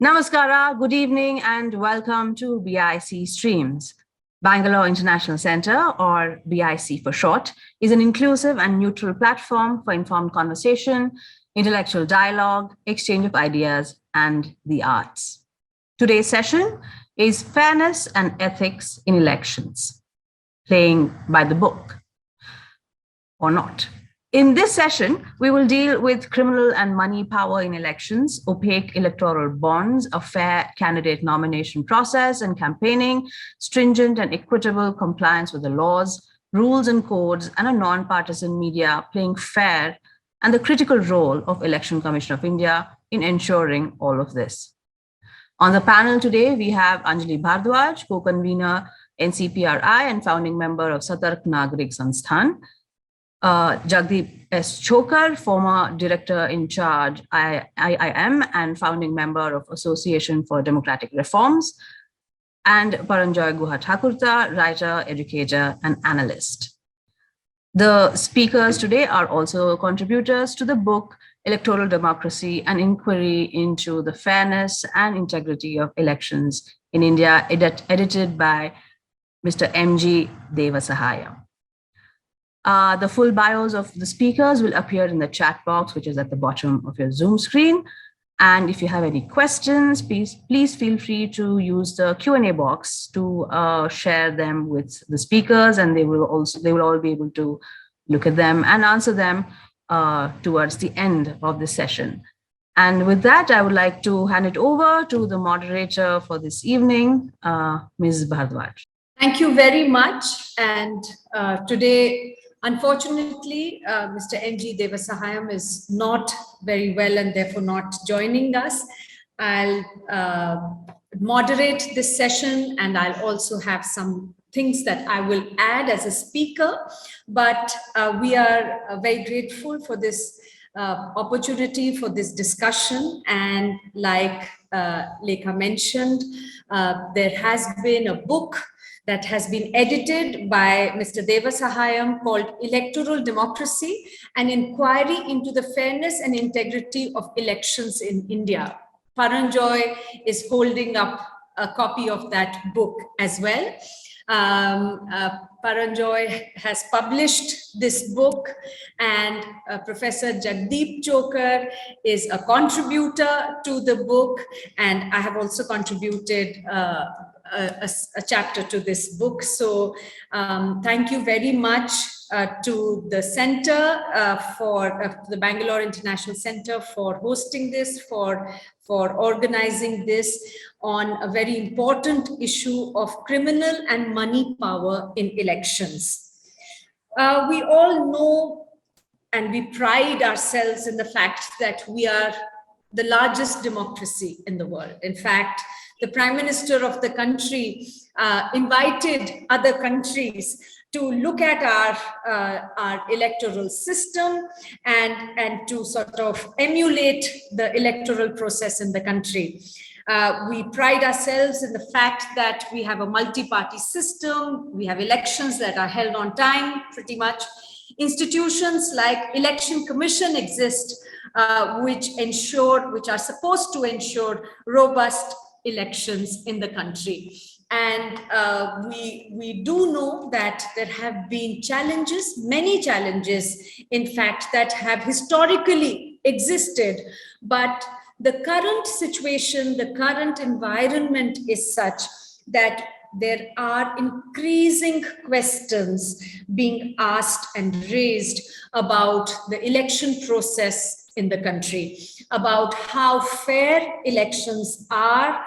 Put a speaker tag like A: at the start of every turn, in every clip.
A: Namaskara, good evening, and welcome to BIC Streams. Bangalore International Center, or BIC for short, is an inclusive and neutral platform for informed conversation, intellectual dialogue, exchange of ideas, and the arts. Today's session is Fairness and Ethics in Elections, playing by the book or not. In this session, we will deal with criminal and money power in elections, opaque electoral bonds, a fair candidate nomination process and campaigning, stringent and equitable compliance with the laws, rules and codes, and a non-partisan media playing fair, and the critical role of Election Commission of India in ensuring all of this. On the panel today, we have Anjali Bhardwaj, co-convener NCPRI and founding member of Satark Nagrik Sansthan, Jagdeep S. Chokar, former director in charge IIM and founding member of Association for Democratic Reforms, and Paranjoy Guha Thakurta, writer, educator, and analyst. The speakers today are also contributors to the book Electoral Democracy: An Inquiry into the Fairness and Integrity of Elections in India, edited by Mr. M.G. Devasahayam. The full bios of the speakers will appear in the chat box, which is at the bottom of your Zoom screen. And if you have any questions, please feel free to use the Q&A box to share them with the speakers, and they will all be able to look at them and answer them towards the end of the session. And with that, I would like to hand it over to the moderator for this evening, Ms. Bhardwaj.
B: Thank you very much. And today, unfortunately, Mr. N.G. Devasahayam is not very well and therefore not joining us. I'll moderate this session, and I'll also have some things that I will add as a speaker. But we are very grateful for this opportunity for this discussion. And like Lekha mentioned, there has been a book that has been edited by Mr. Devasahayam called Electoral Democracy: An Inquiry into the Fairness and Integrity of Elections in India. Paranjoy is holding up a copy of that book as well. Paranjoy has published this book, and Professor Jagdeep Chokar is a contributor to the book, and I have also contributed a chapter to this book. So thank you very much to the center for the Bangalore International Center for hosting this, for organizing this on a very important issue of criminal and money power in elections. We all know and we pride ourselves in the fact that we are the largest democracy in the world. In fact, the Prime Minister of the country invited other countries to look at our electoral system and to sort of emulate the electoral process in the country. We pride ourselves in the fact that we have a multi-party system. We have elections that are held on time, pretty much. Institutions like Election Commission exist, which are supposed to ensure robust elections in the country. And we do know that there have been challenges, many challenges, in fact, that have historically existed. But the current situation, the current environment is such that there are increasing questions being asked and raised about the election process in the country, about how fair elections are,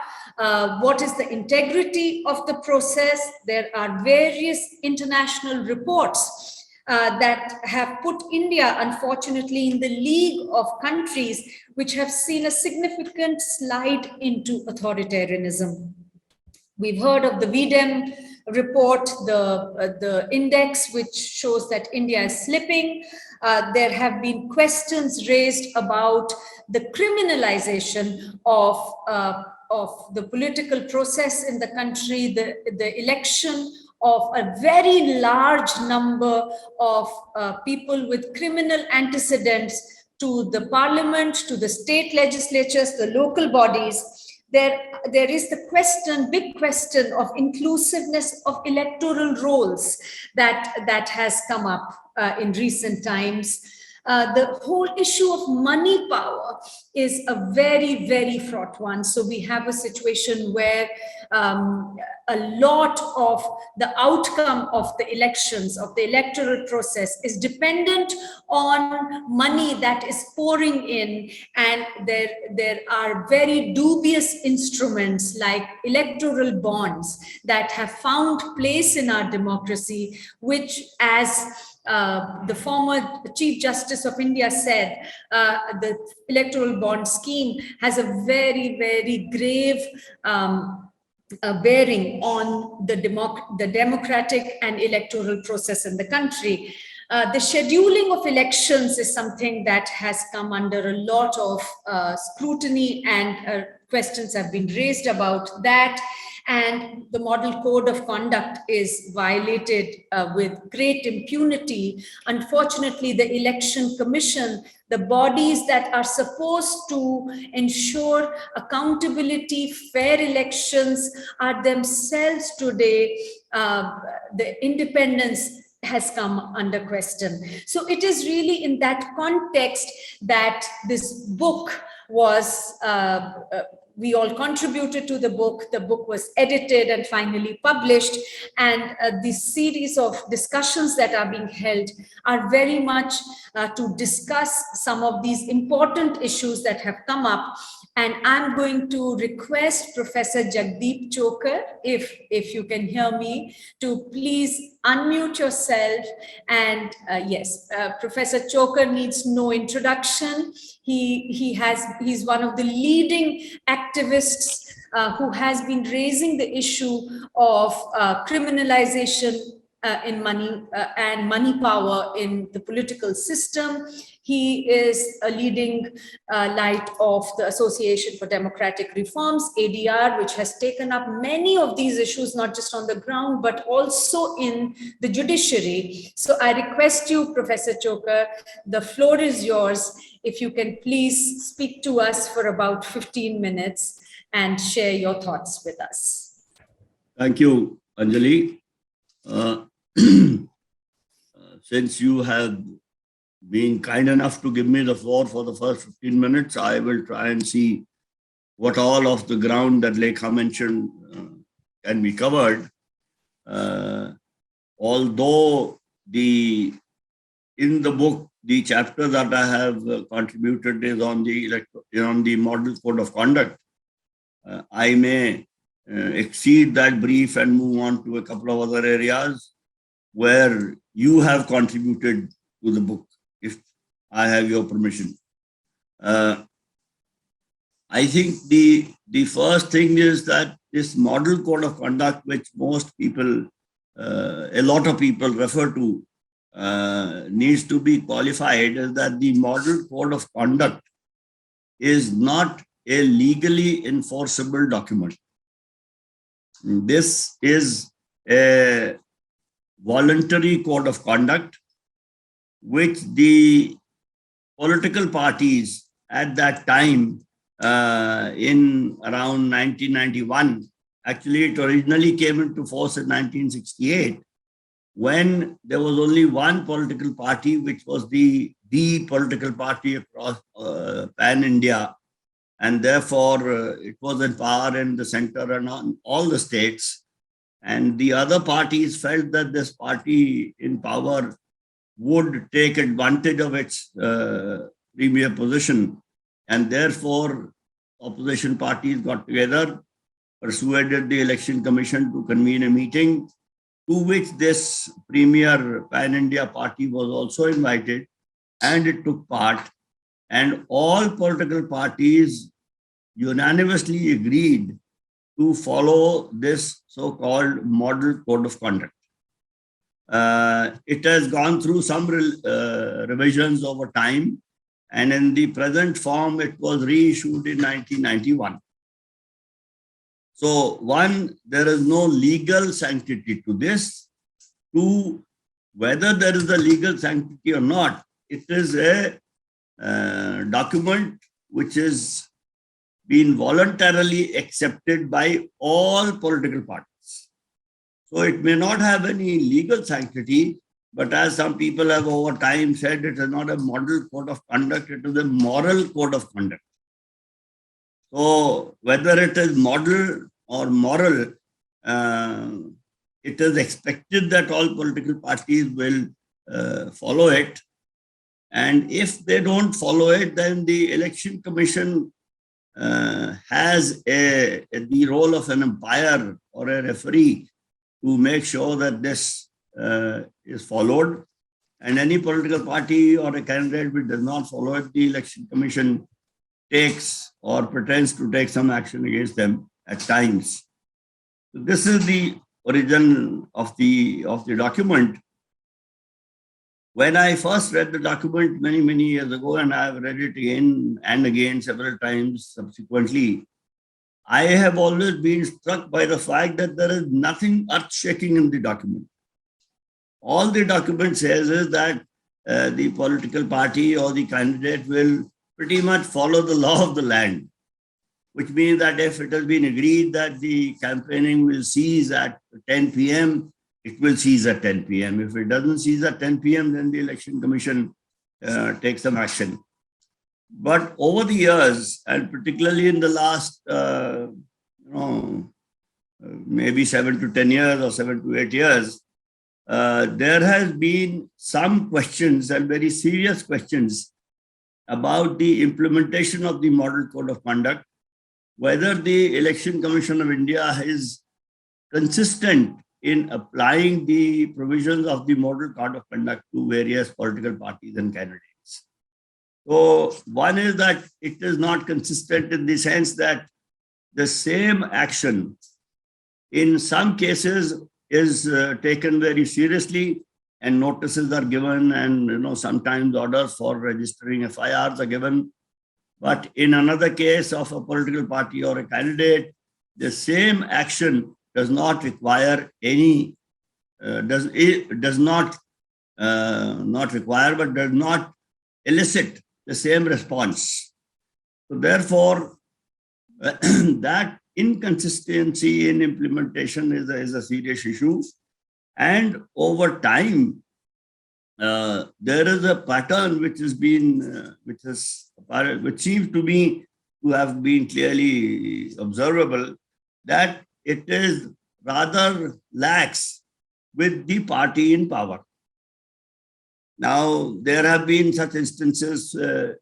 B: what is the integrity of the process. There are various international reports that have put India, unfortunately, in the league of countries which have seen a significant slide into authoritarianism. We've heard of the VDEM report, the index, which shows that India is slipping. There have been questions raised about the criminalization of the political process in the country, the election of a very large number of people with criminal antecedents to the parliament, to the state legislatures, the local bodies. there is the big question of inclusiveness of electoral roles that has come up in recent times. The whole issue of money power is a very, very fraught one. So we have a situation where a lot of the outcome of the elections, of the electoral process, is dependent on money that is pouring in, and there are very dubious instruments like electoral bonds that have found place in our democracy, which, as the former Chief Justice of India said, the electoral bond scheme has a very, very grave bearing on the democratic and electoral process in the country. The scheduling of elections is something that has come under a lot of scrutiny, and questions have been raised about that. And the model code of conduct is violated with great impunity. Unfortunately, the Election Commission, the bodies that are supposed to ensure accountability, fair elections, are themselves today, the independence has come under question. So it is really in that context that this book was, we all contributed to the book. The book was edited and finally published. And the series of discussions that are being held are very much to discuss some of these important issues that have come up. And I'm going to request Professor Jagdeep Chokar, if you can hear me, to please unmute yourself. And yes, Professor Chokar needs no introduction. He's one of the leading activists who has been raising the issue of criminalization in money and money power in the political system. He is a leading light of the Association for Democratic Reforms, ADR, which has taken up many of these issues, not just on the ground, but also in the judiciary. So I request you, Professor Chokar, the floor is yours. If you can please speak to us for about 15 minutes and share your thoughts with us.
C: Thank you, Anjali. Since you have been kind enough to give me the floor for the first 15 minutes, I will try and see what all of the ground that Lekha mentioned can be covered. Although in the book, the chapter that I have contributed is on the model code of conduct, I may exceed that brief and move on to a couple of other areas where you have contributed to the book, if I have your permission. I think the first thing is that this model code of conduct, which most people, a lot of people refer to, needs to be qualified, is that the model code of conduct is not a legally enforceable document. This is a voluntary code of conduct which the political parties at that time, in around 1991, actually it originally came into force in 1968, when there was only one political party, which was the political party across pan-India, and therefore it was in power in the center and on all the states. And the other parties felt that this party in power would take advantage of its premier position, and therefore opposition parties got together, persuaded the Election Commission to convene a meeting, to which this premier pan-India party was also invited, and it took part. And all political parties unanimously agreed to follow this so-called model code of conduct. It has gone through some revisions over time, and in the present form, it was reissued in 1991. So one, there is no legal sanctity to this. Two, whether there is a legal sanctity or not, it is a document which is been voluntarily accepted by all political parties. So it may not have any legal sanctity, but as some people have over time said, it is not a model code of conduct, it is a moral code of conduct. So whether it is model or moral, it is expected that all political parties will follow it. And if they don't follow it, then the Election Commission has the role of an umpire or a referee to make sure that this is followed. And any political party or a candidate which does not follow it, the Election Commission takes or pretends to take some action against them at times. So this is the origin of the document. When I first read the document many years ago, and I have read it again and again several times subsequently, I have always been struck by the fact that there is nothing earth-shaking in the document. All the document says is that the political party or the candidate will pretty much follow the law of the land, which means that if it has been agreed that the campaigning will cease at 10 p.m., it will cease at 10 p.m. If it doesn't cease at 10 p.m., then the Election Commission takes some action. But over the years, and particularly in the last, maybe 7 to 10 years or 7 to 8 years, there has been some questions and very serious questions about the implementation of the Model Code of Conduct, whether the Election Commission of India is consistent in applying the provisions of the Model Code of Conduct to various political parties and candidates. So one is that it is not consistent in the sense that the same action in some cases is taken very seriously and notices are given, and sometimes orders for registering FIRs are given. But in another case of a political party or a candidate, the same action does not require any, does not require, but does not elicit the same response. So therefore, that inconsistency in implementation is a serious issue. And over time, there is a pattern which has been, which seems to me to have been clearly observable, that it is rather lax with the party in power. Now, there have been such instances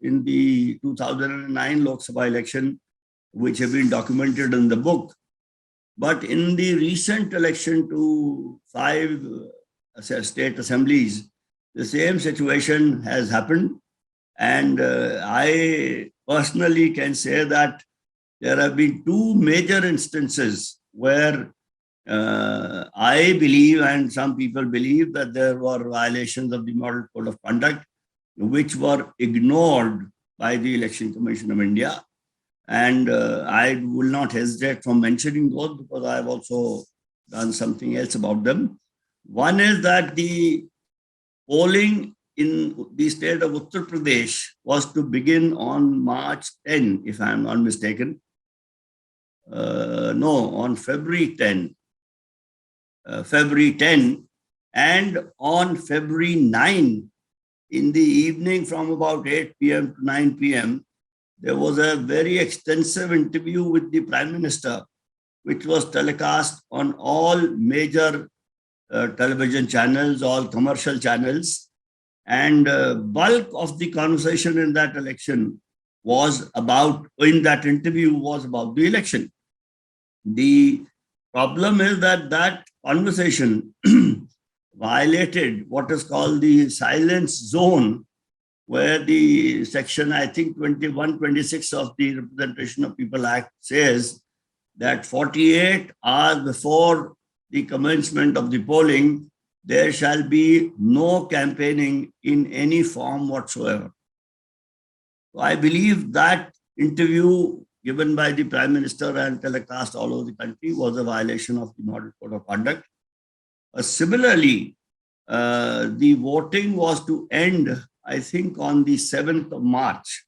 C: in the 2009 Lok Sabha election, which have been documented in the book. But in the recent election to 5 state assemblies, the same situation has happened. And I personally can say that there have been 2 major instances where I believe, and some people believe, that there were violations of the Model Code of Conduct, which were ignored by the Election Commission of India. And I will not hesitate from mentioning those because I have also done something else about them. One is that the polling in the state of Uttar Pradesh was to begin on March 10, if I am not mistaken. No, on February 10. February 10, and on February 9, in the evening from about 8 p.m. to 9 p.m., there was a very extensive interview with the Prime Minister, which was telecast on all major television channels, all commercial channels. And bulk of the conversation in that election was about, in that interview was about the election. The problem is that that conversation violated what is called the silence zone, where the section, I think 2126 of the Representation of People Act says that 48 hours before the commencement of the polling, there shall be no campaigning in any form whatsoever. So I believe that interview given by the Prime Minister and telecast all over the country was a violation of the Model Code of Conduct. Similarly, the voting was to end, I think, on the 7th of March.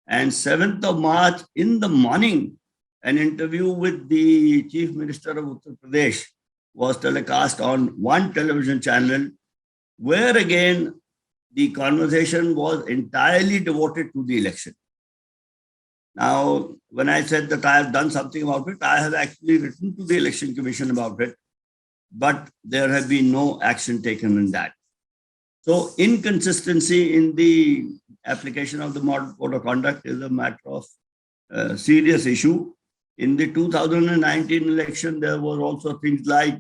C: And 7th of March in the morning, an interview with the Chief Minister of Uttar Pradesh was telecast on one television channel, where again the conversation was entirely devoted to the election. Now, when I said that I have done something about it, I have actually written to the Election Commission about it, but there have been no action taken in that. So inconsistency in the application of the Model Code of Conduct is a matter of serious issue. In the 2019 election, there were also things like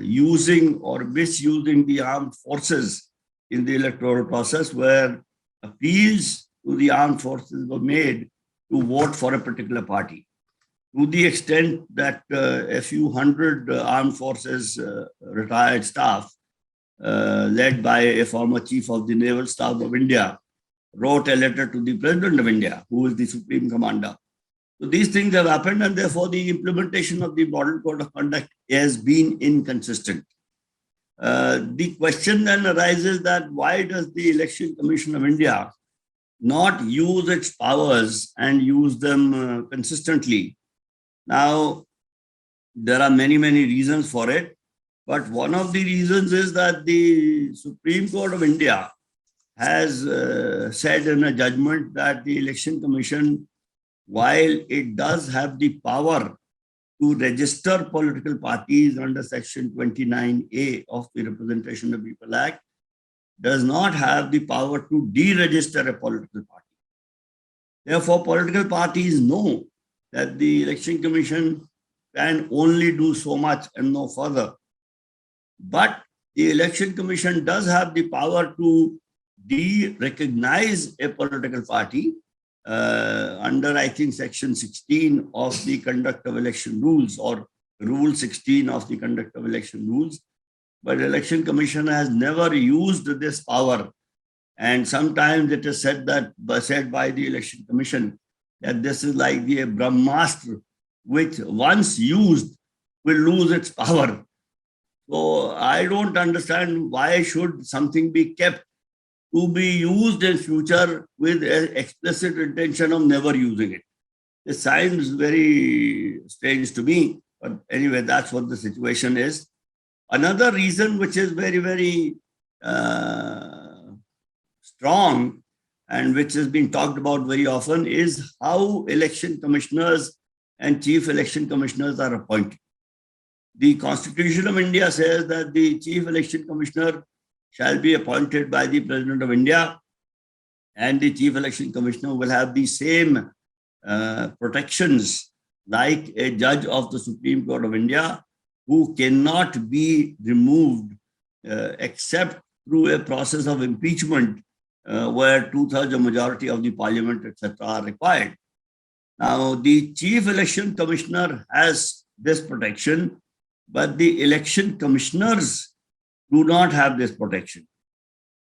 C: using or misusing the armed forces in the electoral process, where appeals to the armed forces were made to vote for a particular party, to the extent that a few hundred armed forces retired staff, led by a former chief of the Naval Staff of India, wrote a letter to the President of India, who is the Supreme Commander. So these things have happened, and therefore the implementation of the Model Code of Conduct has been inconsistent. The question then arises that why does the Election Commission of India not use its powers and use them consistently? Now, there are many, many reasons for it, but one of the reasons is that the Supreme Court of India has said in a judgment that the Election Commission, while it does have the power to register political parties under Section 29A of the Representation of People Act, does not have the power to deregister a political party. Therefore, political parties know that the Election Commission can only do so much and no further. But the Election Commission does have the power to de-recognize a political party under, I think, Section 16 of the Conduct of Election Rules, or Rule 16 of the Conduct of Election Rules. But Election Commission has never used this power. And sometimes it is said by the Election Commission that this is like the Brahmastra, which once used will lose its power. So I don't understand why should something be kept to be used in future with an explicit intention of never using it. It sounds very strange to me, but anyway, that's what the situation is. Another reason which is very, very strong and which has been talked about very often is how election commissioners and chief election commissioners are appointed. The Constitution of India says that the chief election commissioner shall be appointed by the President of India, and the chief election commissioner will have the same protections like a judge of the Supreme Court of India, who cannot be removed except through a process of impeachment where 2/3 of majority of the parliament, etc., are required. Now, the chief election commissioner has this protection, but the election commissioners do not have this protection.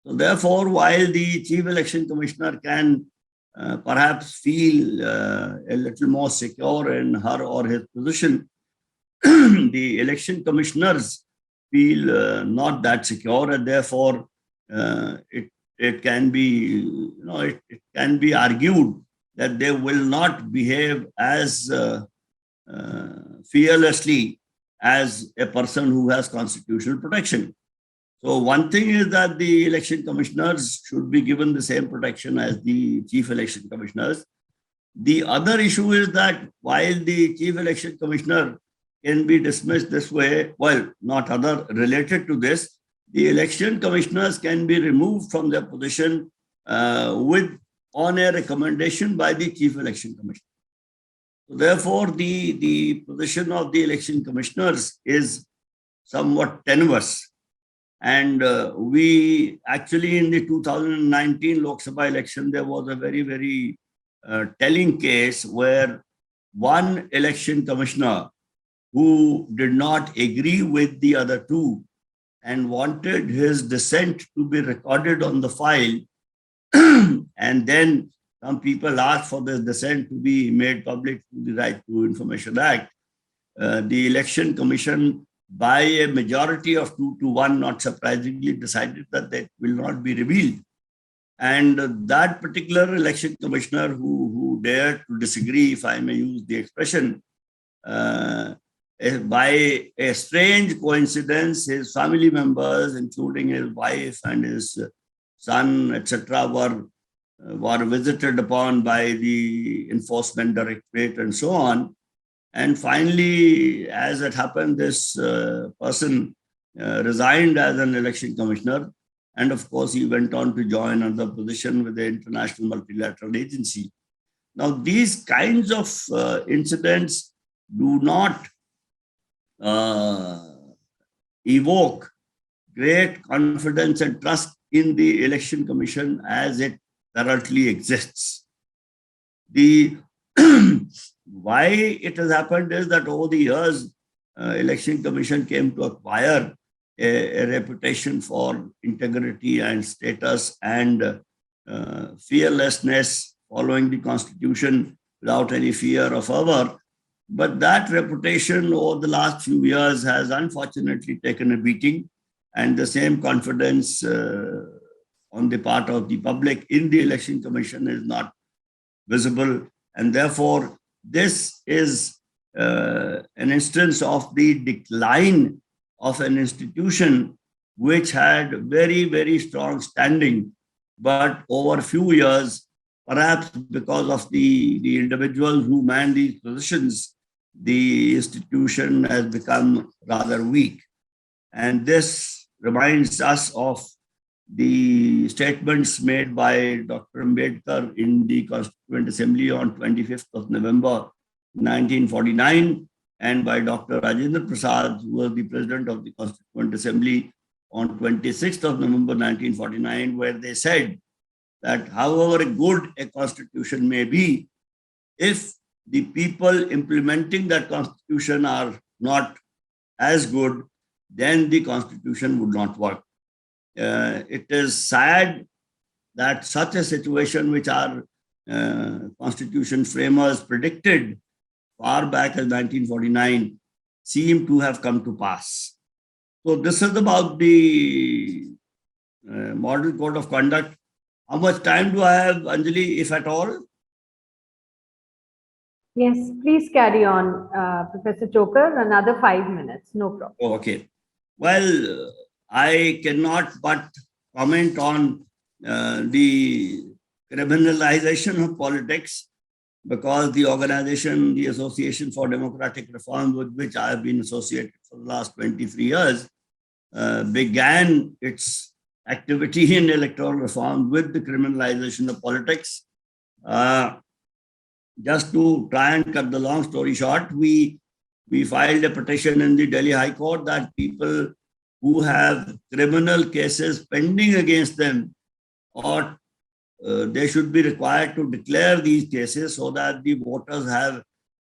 C: So therefore, while the chief election commissioner can perhaps feel a little more secure in her or his position, the election commissioners feel not that secure, and therefore it can be, it can be argued that they will not behave as fearlessly as a person who has constitutional protection. So one thing is that the election commissioners should be given the same protection as the chief election commissioners. The other issue is that while the chief election commissioner can be dismissed this way, well, not other related to this, the election commissioners can be removed from their position on a recommendation by the chief election commissioner. So therefore, the position of the election commissioners is somewhat tenuous. And we actually, in the 2019 Lok Sabha election, there was a very, very telling case where one election commissioner who did not agree with the other two and wanted his dissent to be recorded on the file, and then some people asked for this dissent to be made public through the Right to Information Act. The Election Commission, by a majority of 2-1, not surprisingly, decided that they will not be revealed. And that particular election commissioner who dared to disagree, if I may use the expression, by a strange coincidence, his family members, including his wife and his son, etc., were visited upon by the enforcement directorate and so on. And finally, as it happened, this person resigned as an election commissioner. And of course, he went on to join another position with the International Multilateral Agency. Now, these kinds of incidents do not evoke great confidence and trust in the election commission as it currently exists. The why it has happened is that over the years, election commission came to acquire a reputation for integrity and status and fearlessness, following the constitution without any fear of ever. But that reputation over the last few years has unfortunately taken a beating, and the same confidence on the part of the public in the election commission is not visible. And therefore, this is an instance of the decline of an institution which had very, very strong standing. But over a few years, perhaps because of the individuals who man these positions, the institution has become rather weak. And this reminds us of the statements made by Dr. Ambedkar in the Constituent Assembly on 25th of November 1949, and by Dr. Rajendra Prasad, who was the president of the Constituent Assembly, on 26th of November 1949, where they said that however good a constitution may be, if the people implementing that constitution are not as good, then the constitution would not work. It is sad that such a situation, which our constitution framers predicted far back as 1949, seem to have come to pass. So this is about the model code of conduct. How much time do I have, Anjali, if at all?
D: Yes, please carry on, Professor Chokar. Another 5 minutes, no problem.
C: Oh, okay. Well, I cannot but comment on the criminalization of politics, because the organization, the Association for Democratic Reform, with which I have been associated for the last 23 years, began its activity in electoral reform with the criminalization of politics. Just to try and cut the long story short, we filed a petition in the Delhi High Court that people who have criminal cases pending against them, or they should be required to declare these cases so that the voters have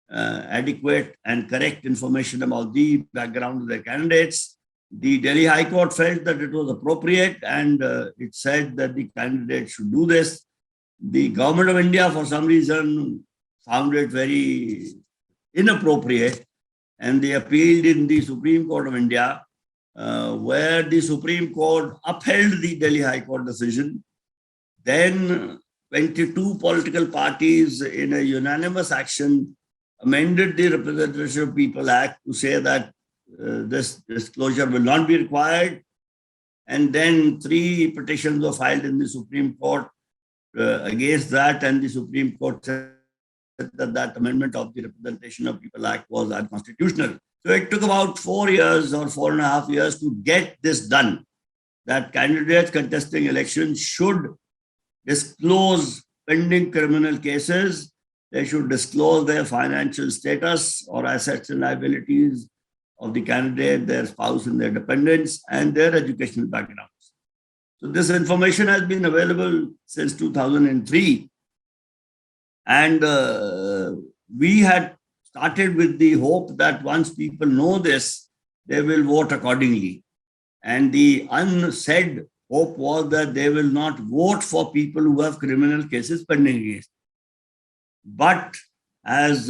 C: adequate and correct information about the background of their candidates. The Delhi High Court felt that it was appropriate, and it said that the candidate should do this. The government of India, for some reason, found it very inappropriate, and they appealed in the Supreme Court of India, where the Supreme Court upheld the Delhi High Court decision. Then 22 political parties in a unanimous action amended the Representation of People Act to say that this disclosure will not be required. And then 3 petitions were filed in the Supreme Court against that, and the Supreme Court said that that amendment of the Representation of People Act was unconstitutional. So it took about 4 years or 4.5 years to get this done, that candidates contesting elections should disclose pending criminal cases. They should disclose their financial status or assets and liabilities of the candidate, their spouse and their dependents, and their educational backgrounds. So this information has been available since 2003. And we had started with the hope that once people know this, they will vote accordingly. And the unsaid hope was that they will not vote for people who have criminal cases pending against. But as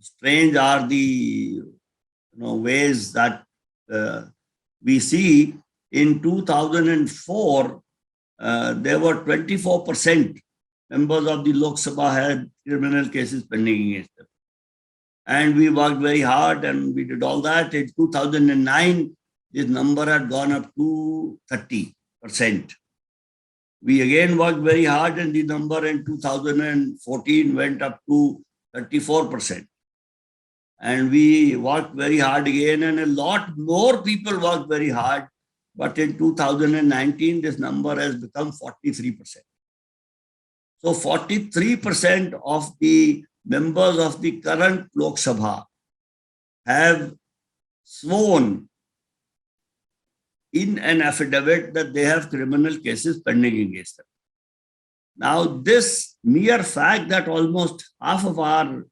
C: strange are the ways that we see, in 2004, there were 24% members of the Lok Sabha had criminal cases pending against them. And we worked very hard and we did all that. In 2009, this number had gone up to 30%. We again worked very hard and the number in 2014 went up to 34%. And we worked very hard again and a lot more people worked very hard. But in 2019, this number has become 43%. So 43% of the members of the current Lok Sabha have sworn in an affidavit that they have criminal cases pending against them. Now, this mere fact that almost half of our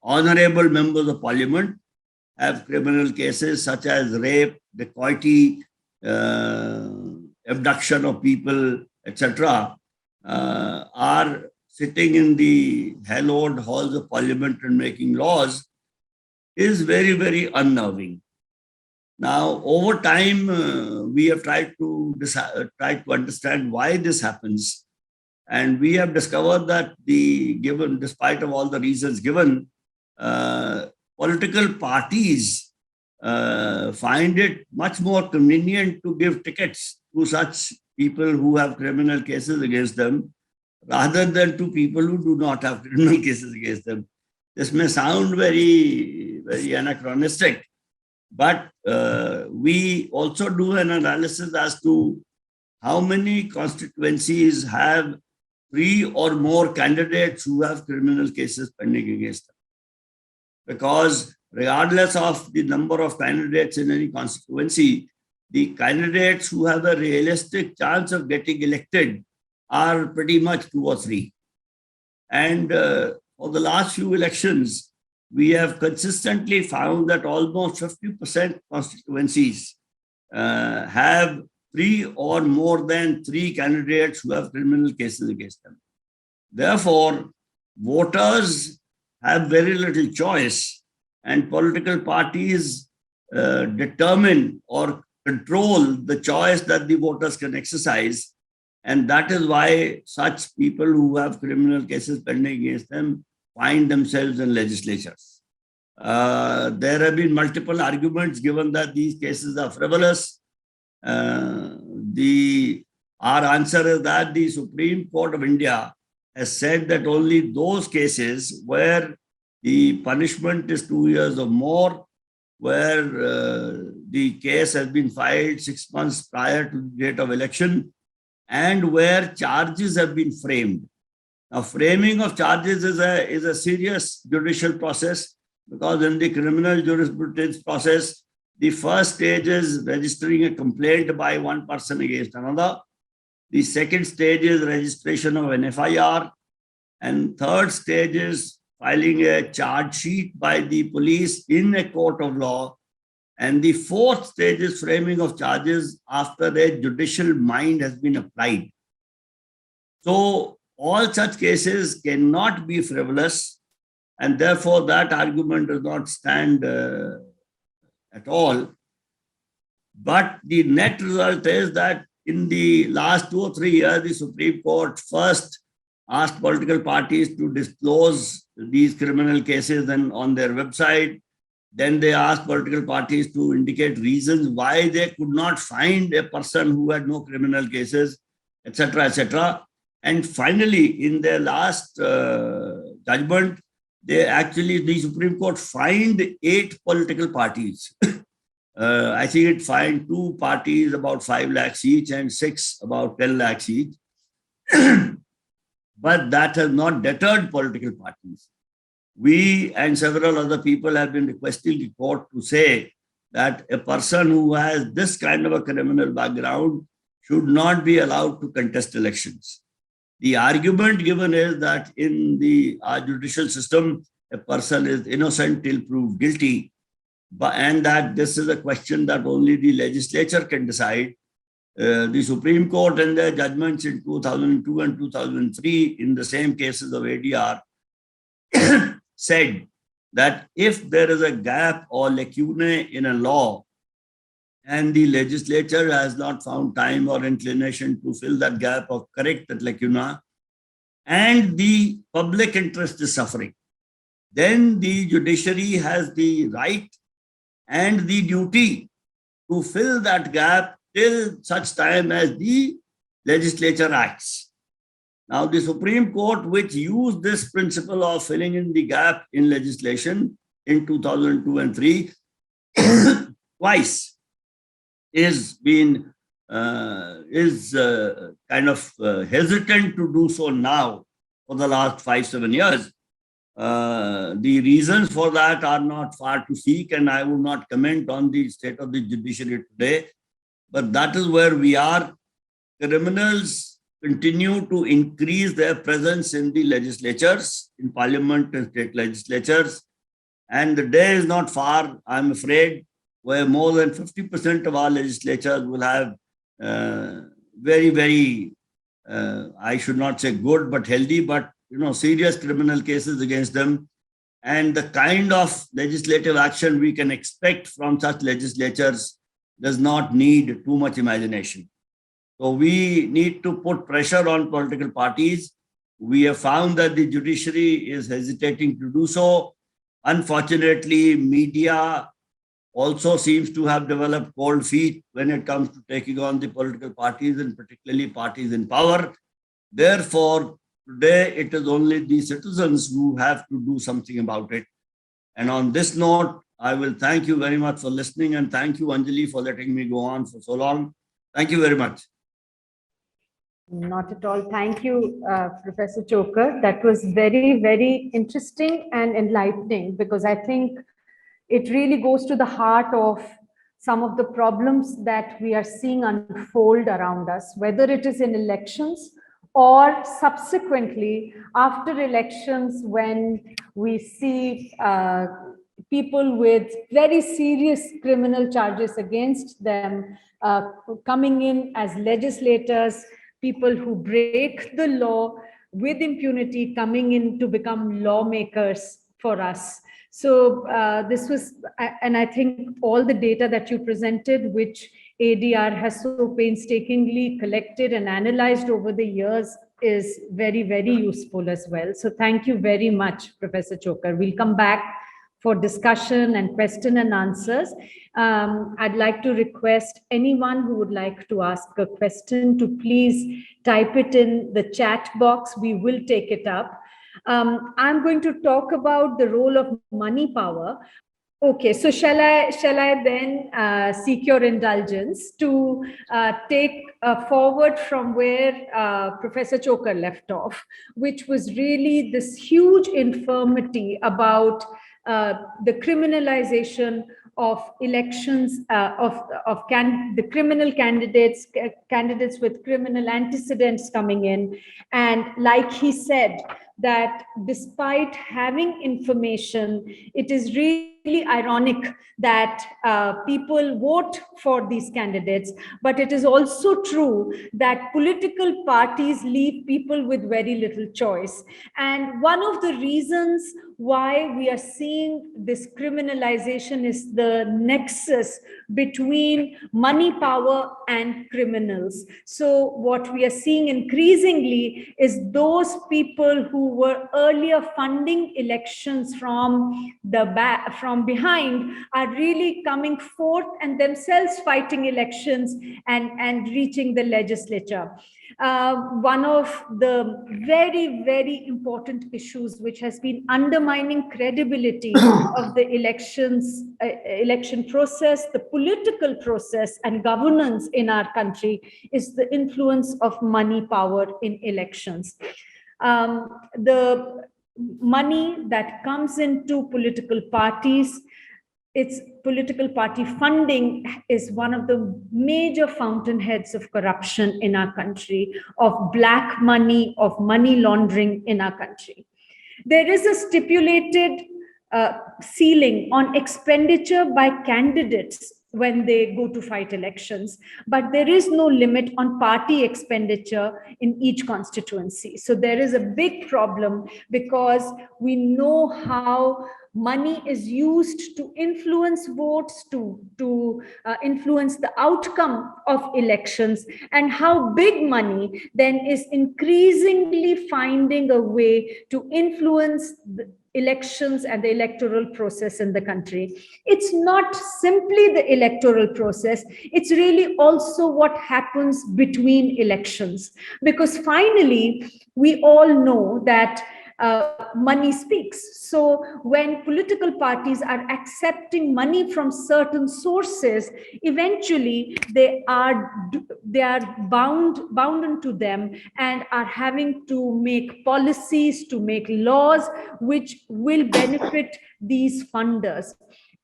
C: honorable members of parliament have criminal cases such as rape, dacoity, abduction of people, etc., are sitting in the hallowed halls of parliament and making laws is very, very unnerving. Now, over time, we have tried to understand why this happens. And we have discovered that despite of all the reasons given, political parties find it much more convenient to give tickets to such people who have criminal cases against them rather than to people who do not have criminal cases against them. This may sound very, very anachronistic, but we also do an analysis as to how many constituencies have 3 or more candidates who have criminal cases pending against them. Because regardless of the number of candidates in any constituency, the candidates who have a realistic chance of getting elected are pretty much 2 or 3. And for the last few elections, we have consistently found that almost 50% constituencies have 3 or more than 3 candidates who have criminal cases against them. Therefore, voters have very little choice and political parties determine or control the choice that the voters can exercise. And that is why such people who have criminal cases pending against them find themselves in legislatures. There have been multiple arguments given that these cases are frivolous. Our answer is that the Supreme Court of India has said that only those cases where the punishment is 2 years or more, where the case has been filed 6 months prior to the date of election, and where charges have been framed. Now, framing of charges is a serious judicial process, because in the criminal jurisprudence process, the first stage is registering a complaint by one person against another. The second stage is registration of an FIR. And third stage is filing a charge sheet by the police in a court of law. And the fourth stage is framing of charges after a judicial mind has been applied. So all such cases cannot be frivolous, and therefore that argument does not stand at all. But the net result is that in the last 2 or 3 years, the Supreme Court first asked political parties to disclose these criminal cases on their website. Then they asked political parties to indicate reasons why they could not find a person who had no criminal cases, etc., etc. And finally, in their last judgment, the Supreme Court fined 8 political parties. I think it fined 2 parties about 5 lakhs each and 6 about 10 lakhs each. But that has not deterred political parties. We and several other people have been requesting the court to say that a person who has this kind of a criminal background should not be allowed to contest elections. The argument given is that in our judicial system, a person is innocent till proved guilty, and that this is a question that only the legislature can decide. The Supreme Court in their judgments in 2002 and 2003 in the same cases of ADR said that if there is a gap or lacuna in a law, and the legislature has not found time or inclination to fill that gap or correct that lacuna, and the public interest is suffering, then the judiciary has the right and the duty to fill that gap till such time as the legislature acts. Now, the Supreme Court, which used this principle of filling in the gap in legislation in 2002 and 3, twice is kind of hesitant to do so now for the last 5-7 years. The reasons for that are not far to seek, and I will not comment on the state of the judiciary today, but that is where we are. Criminals continue to increase their presence in the legislatures, in parliament and state legislatures, and the day is not far, I'm afraid, where more than 50% of our legislatures will have very, very, I should not say good, but healthy, but serious criminal cases against them. And the kind of legislative action we can expect from such legislatures does not need too much imagination. So we need to put pressure on political parties. We have found that the judiciary is hesitating to do so. Unfortunately, media also seems to have developed cold feet when it comes to taking on the political parties, and particularly parties in power. Therefore, today it is only the citizens who have to do something about it. And on this note, I will thank you very much for listening, and thank you, Anjali, for letting me go on for so long. Thank you very much.
D: Not at all. Thank you, Professor Chokar. That was very, very interesting and enlightening, because I think it really goes to the heart of some of the problems that we are seeing unfold around us, whether it is in elections or subsequently after elections, when we see people with very serious criminal charges against them coming in as legislators, people who break the law with impunity coming in to become lawmakers for us. So this was, and I think all the data that you presented, which ADR has so painstakingly collected and analyzed over the years, is very, very useful as well. So thank you very much, Professor Chokar. We'll come back for discussion and question and answers. I'd like to request anyone who would like to ask a question to please type it in the chat box. We will take it up. I'm going to talk about the role of money power. Okay, so shall I then seek your indulgence to take forward from where Professor Chokar left off, which was really this huge infirmity about the criminalization of elections, the criminal candidates with criminal antecedents coming in. And like he said, that despite having information, it is really ironic that people vote for these candidates, but it is also true that political parties leave people with very little choice. And one of the reasons why we are seeing this criminalization is the nexus between money power and criminals. So what we are seeing increasingly is those people who were earlier funding elections from behind are really coming forth and themselves fighting elections and reaching the legislature. One of the very, very important issues which has been undermining credibility of the election process, the political process and governance in our country is the influence of money power in elections. The money that comes into political parties, its political party funding is one of the major fountainheads of corruption in our country, of black money, of money laundering in our country. There is a stipulated ceiling on expenditure by candidates when they go to fight elections, but there is no limit on party expenditure in each constituency. So there is a big problem, because we know how money is used to influence votes, to influence the outcome of elections, and how big money then is increasingly finding a way to influence the elections and the electoral process in the country. It's not simply the electoral process, it's really also what happens between elections. Because finally, we all know that money speaks. So when political parties are accepting money from certain sources, eventually they are bound to them and are having to make policies, to make laws which will benefit these funders.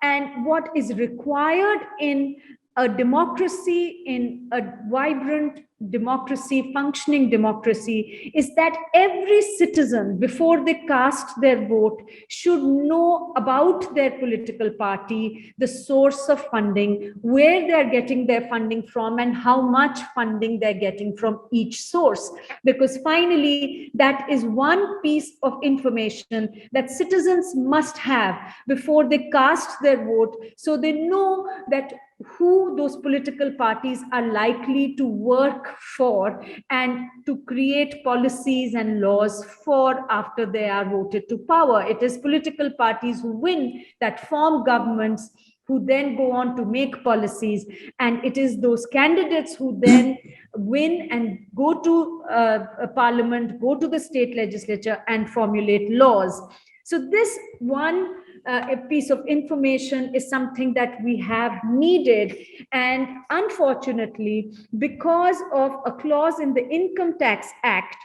D: And what is required in a democracy, in a vibrant democracy, functioning democracy, is that every citizen, before they cast their vote, should know about their political party, the source of funding, where they're getting their funding from, and how much funding they're getting from each source. Because finally, that is one piece of information that citizens must have before they cast their vote, so they know that who those political parties are likely to work for and to create policies and laws for after they are voted to power. It is political parties who win that form governments, who then go on to make policies, and it is those candidates who then win and go to parliament, go to the state legislature and formulate laws. So this one a piece of information is something that we have needed. And unfortunately, because of a clause in the Income Tax Act,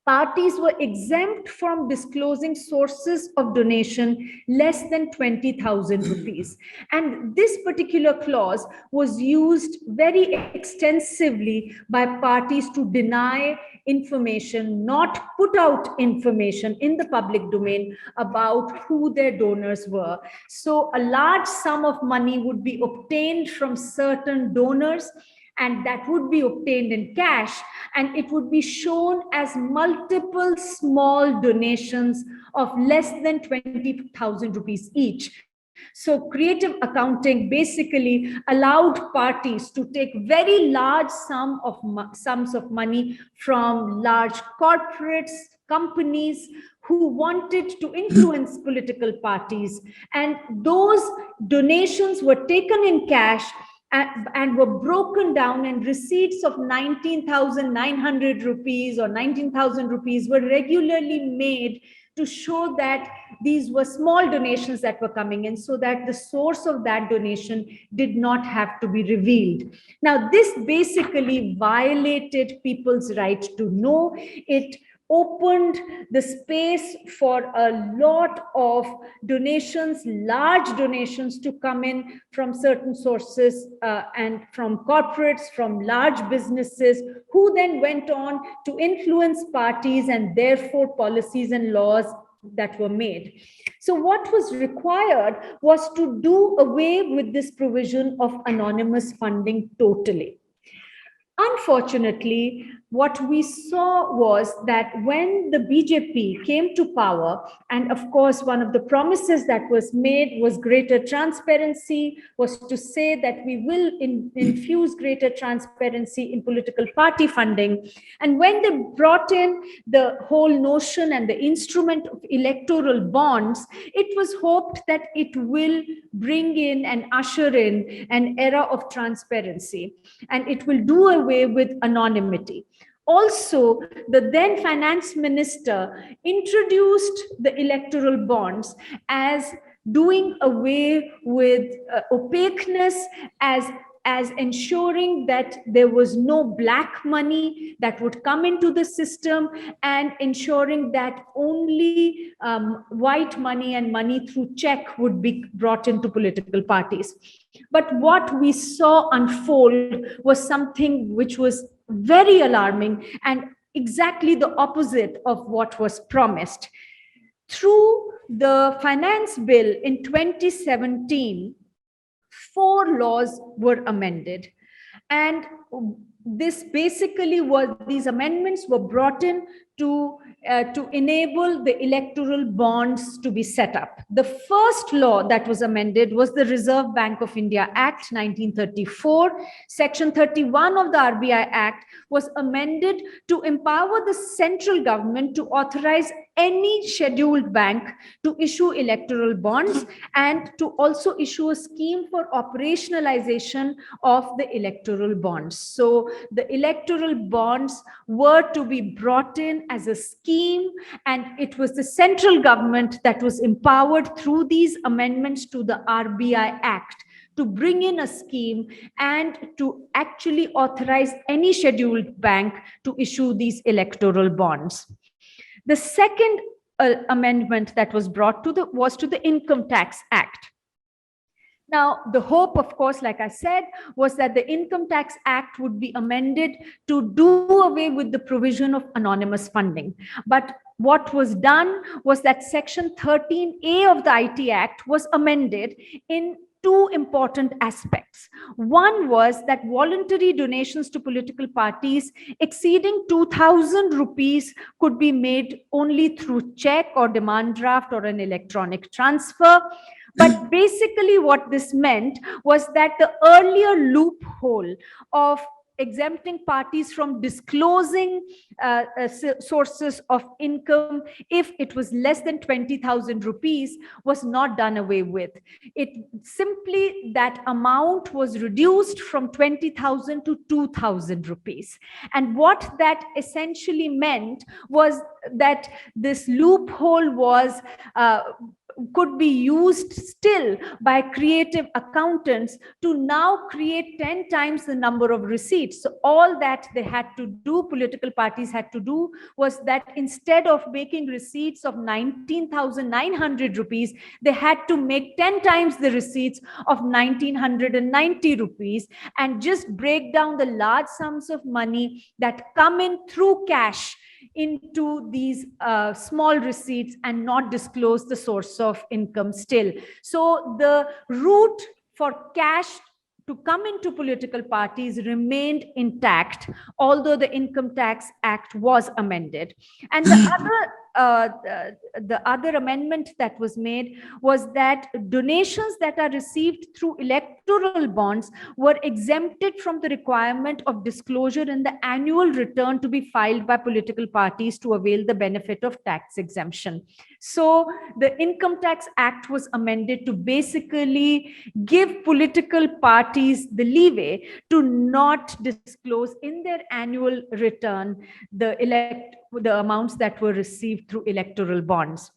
D: parties were exempt from disclosing sources of donation less than 20,000 rupees. And this particular clause was used very extensively by parties to deny information, not put out information in the public domain about who their donors were. So a large sum of money would be obtained from certain donors, and that would be obtained in cash, and it would be shown as multiple small donations of less than 20,000 rupees each. So creative accounting basically allowed parties to take very large sums of money from large corporates, companies who wanted to influence political parties, and those donations were taken in cash and were broken down, and receipts of 19,900 rupees or 19,000 rupees were regularly made to show that these were small donations that were coming in, so that the source of that donation did not have to be revealed. Now, this basically violated people's right to know. It opened the space for a lot of donations, large donations, to come in from certain sources and from corporates, from large businesses, who then went on to influence parties and therefore policies and laws that were made. So what was required was to do away with this provision of anonymous funding totally. Unfortunately, what we saw was that when the BJP came to power, and of course, one of the promises that was made was greater transparency, was to say that we will infuse greater transparency in political party funding. And when they brought in the whole notion and the instrument of electoral bonds, it was hoped that it will bring in and usher in an era of transparency, and it will do away with anonymity. Also, the then finance minister introduced the electoral bonds as doing away with opaqueness, as ensuring that there was no black money that would come into the system, and ensuring that only white money and money through check would be brought into political parties. But what we saw unfold was something which was very alarming and exactly the opposite of what was promised. Through the finance bill in 2017, 4 laws were amended. And this basically was, these amendments were brought in to enable the electoral bonds to be set up. The first law that was amended was the Reserve Bank of India Act 1934. Section 31 of the RBI Act was amended to empower the central government to authorize any scheduled bank to issue electoral bonds and to also issue a scheme for operationalization of the electoral bonds. So the electoral bonds were to be brought in as a scheme, and it was the central government that was empowered through these amendments to the RBI Act to bring in a scheme and to actually authorize any scheduled bank to issue these electoral bonds. The second amendment that was brought to the Income Tax Act. Now, the hope, of course, like I said, was that the Income Tax Act would be amended to do away with the provision of anonymous funding. But what was done was that Section 13A of the IT Act was amended in two important aspects. One was that voluntary donations to political parties exceeding 2,000 rupees could be made only through check or demand draft or an electronic transfer. But basically what this meant was that the earlier loophole of exempting parties from disclosing sources of income if it was less than 20,000 rupees was not done away with. It simply, that amount was reduced from 20,000 to 2,000 rupees. And what that essentially meant was that this loophole was could be used still by creative accountants to now create 10 times the number of receipts. So all that they had to do, political parties had to do, was that instead of making receipts of 19,900 rupees, they had to make 10 times the receipts of 1,990 rupees and just break down the large sums of money that come in through cash into these small receipts and not disclose the source of income still. So the route for cash to come into political parties remained intact, although the Income Tax Act was amended. And the other amendment that was made was that donations that are received through electoral bonds were exempted from the requirement of disclosure in the annual return to be filed by political parties to avail the benefit of tax exemption. So the Income Tax Act was amended to basically give political parties the leeway to not disclose in their annual return the amounts that were received through electoral bonds.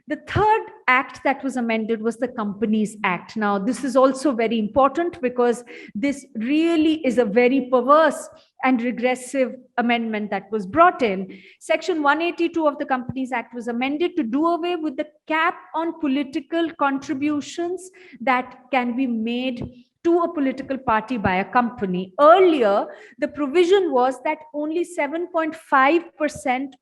D: The third act that was amended was the Companies Act. Now, this is also very important because this really is a very perverse and regressive amendment that was brought in. Section 182 of the Companies Act was amended to do away with the cap on political contributions that can be made to a political party by a company. Earlier, the provision was that only 7.5%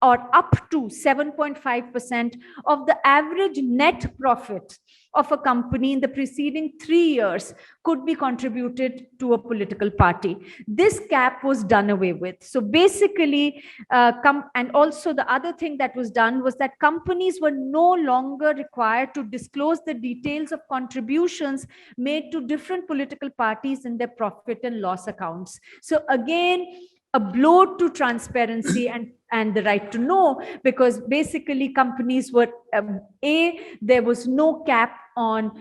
D: or up to 7.5% of the average net profit of a company in the preceding 3 years could be contributed to a political party. This cap was done away with. So basically, and also the other thing that was done was that companies were no longer required to disclose the details of contributions made to different political parties in their profit and loss accounts. So again, a blow to transparency and the right to know, because basically companies were, there was no cap on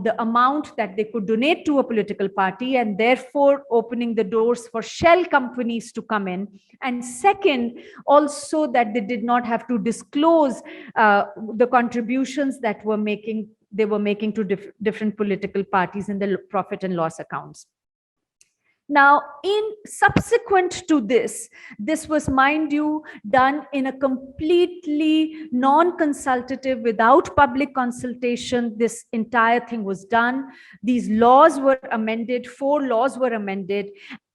D: the amount that they could donate to a political party, and therefore opening the doors for shell companies to come in. And second, also that they did not have to disclose the contributions that they were making to different political parties in the profit and loss accounts. Now, in subsequent to this was, mind you, done in a completely non-consultative, without public consultation. This entire thing was done. These laws were amended, 4 laws were amended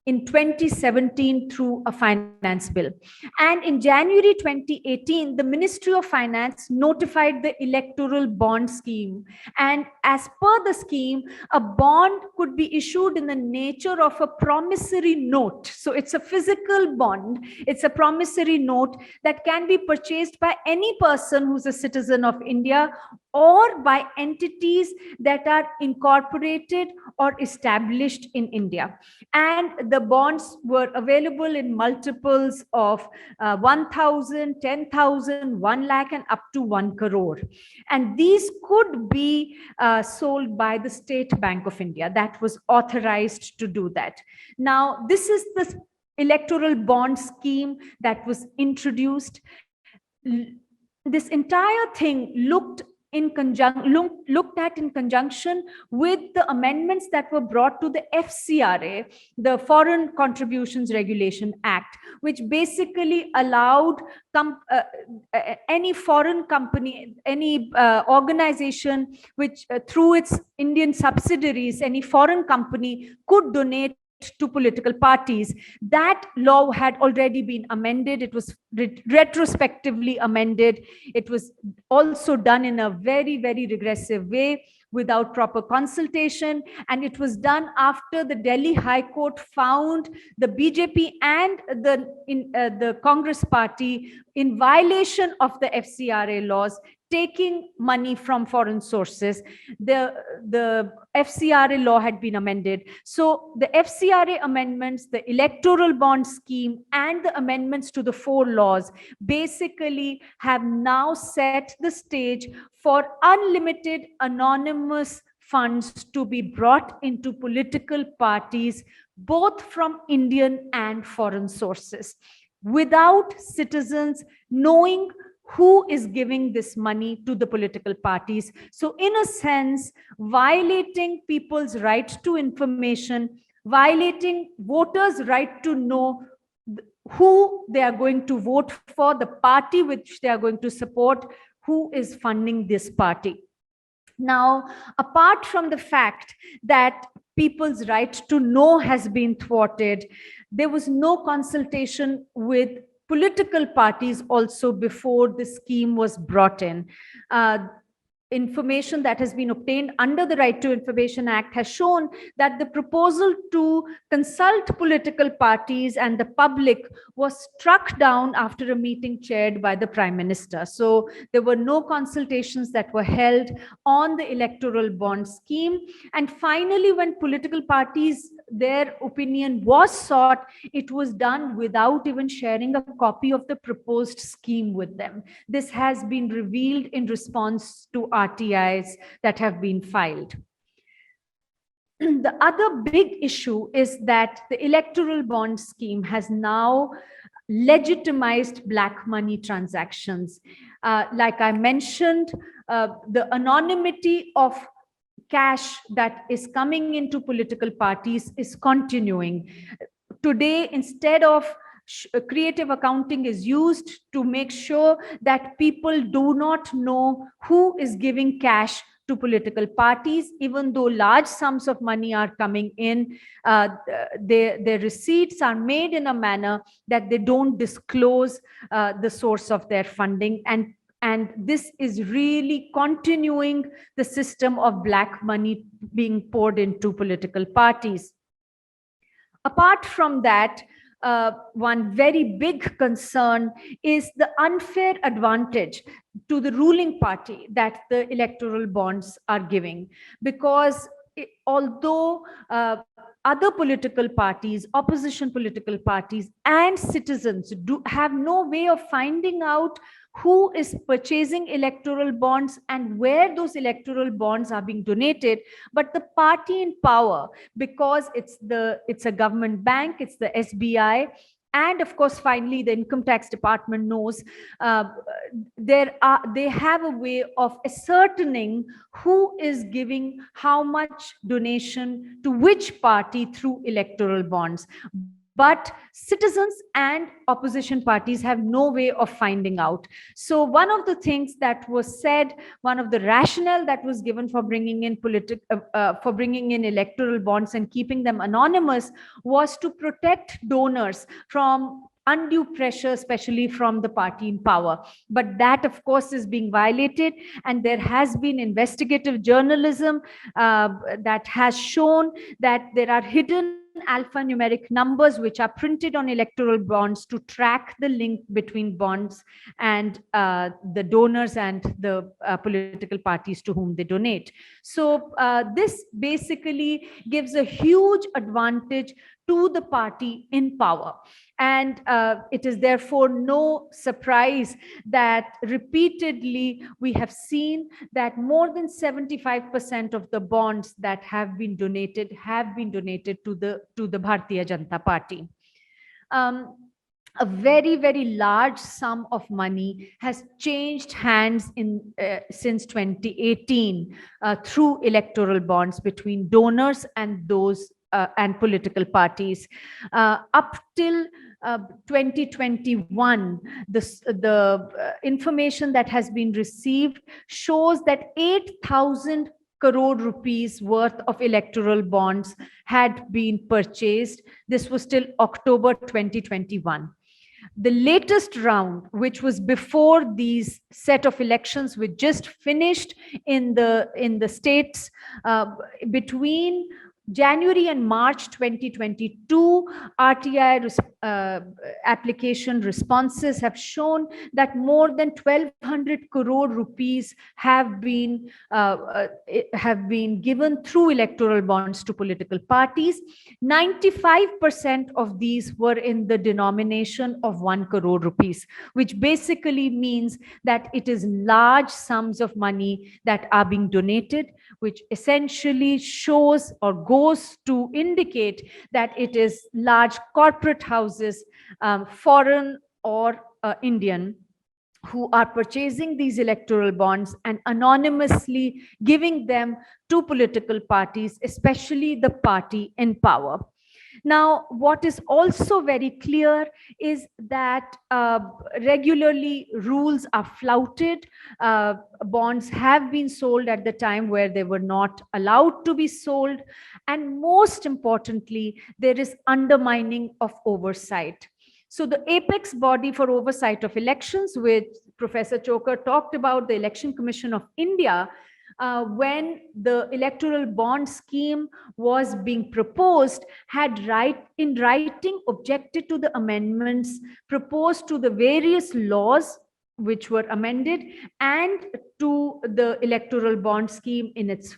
D: in 2017 through a finance bill. And in January 2018, the Ministry of Finance notified the electoral bond scheme. And as per the scheme, a bond could be issued in the nature of a promissory note. So it's a physical bond, it's a promissory note that can be purchased by any person who's a citizen of India or by entities that are incorporated or established in India. And the bonds were available in multiples of 1,000, 10,000, 1 lakh, and up to 1 crore. And these could be sold by the State Bank of India that was authorized to do that. Now, this is the electoral bond scheme that was introduced. This entire thing looked at in conjunction with the amendments that were brought to the FCRA, the Foreign Contributions Regulation Act, which basically allowed any foreign company, any organization which through its Indian subsidiaries, any foreign company could donate to political parties. That law had already been amended. It was retrospectively amended. It was also done in a very, very regressive way without proper consultation. And it was done after the Delhi High Court found the BJP and the Congress party in violation of the FCRA laws, taking money from foreign sources. The FCRA law had been amended. So the FCRA amendments, the electoral bond scheme, and the amendments to the 4 laws basically have now set the stage for unlimited anonymous funds to be brought into political parties, both from Indian and foreign sources, without citizens knowing who is giving this money to the political parties. So in a sense, violating people's right to information, violating voters' right to know who they are going to vote for, the party which they are going to support, who is funding this party. Now, apart from the fact that people's right to know has been thwarted, there was no consultation with political parties also before the scheme was brought in. Information that has been obtained under the Right to Information Act has shown that the proposal to consult political parties and the public was struck down after a meeting chaired by the Prime Minister. So there were no consultations that were held on the electoral bond scheme. And finally, when political parties, their opinion was sought, it was done without even sharing a copy of the proposed scheme with them. This has been revealed in response to RTIs that have been filed. The other big issue is that the electoral bond scheme has now legitimized black money transactions. Like I mentioned, the anonymity of cash that is coming into political parties is continuing. Today, instead of creative accounting is used to make sure that people do not know who is giving cash to political parties, even though large sums of money are coming in. Their receipts are made in a manner that they don't disclose the source of their funding. And this is really continuing the system of black money being poured into political parties. Apart from that, one very big concern is the unfair advantage to the ruling party that the electoral bonds are giving. Because although other political parties, opposition political parties, and citizens do have no way of finding out who is purchasing electoral bonds and where those electoral bonds are being donated, but the party in power, because it's a government bank, it's the SBI, and of course, finally, the income tax department knows, they have a way of ascertaining who is giving how much donation to which party through electoral bonds. but citizens and opposition parties have no way of finding out. So one of the things that was said, one of the rationale that was given for bringing in electoral bonds and keeping them anonymous was to protect donors from undue pressure, especially from the party in power. But that, of course, is being violated, and there has been investigative journalism that has shown that there are hidden alphanumeric numbers which are printed on electoral bonds to track the link between bonds and the donors and the political parties to whom they donate. So this basically gives a huge advantage to the party in power. And it is therefore no surprise that repeatedly we have seen that more than 75% of the bonds that have been donated to the Bharatiya Janata Party. A very, very large sum of money has changed hands since 2018 through electoral bonds between donors and those and political parties. Up till 2021, the information that has been received shows that 8,000 crore rupees worth of electoral bonds had been purchased. This was till October 2021. The latest round, which was before these set of elections which just finished in the states, between January and March 2022, RTI application responses have shown that more than 1,200 crore rupees have been given through electoral bonds to political parties. 95% of these were in the denomination of 1 crore rupees, which basically means that it is large sums of money that are being donated, which essentially shows or goes to indicate that it is large corporate houses, foreign or Indian, who are purchasing these electoral bonds and anonymously giving them to political parties, especially the party in power. Now, what is also very clear is that regularly rules are flouted. Bonds have been sold at the time where they were not allowed to be sold. And most importantly, there is undermining of oversight. So the apex body for oversight of elections, which Professor Chokar talked about, the Election Commission of India, when the electoral bond scheme was being proposed, had in writing objected to the amendments proposed to the various laws which were amended and to the electoral bond scheme in its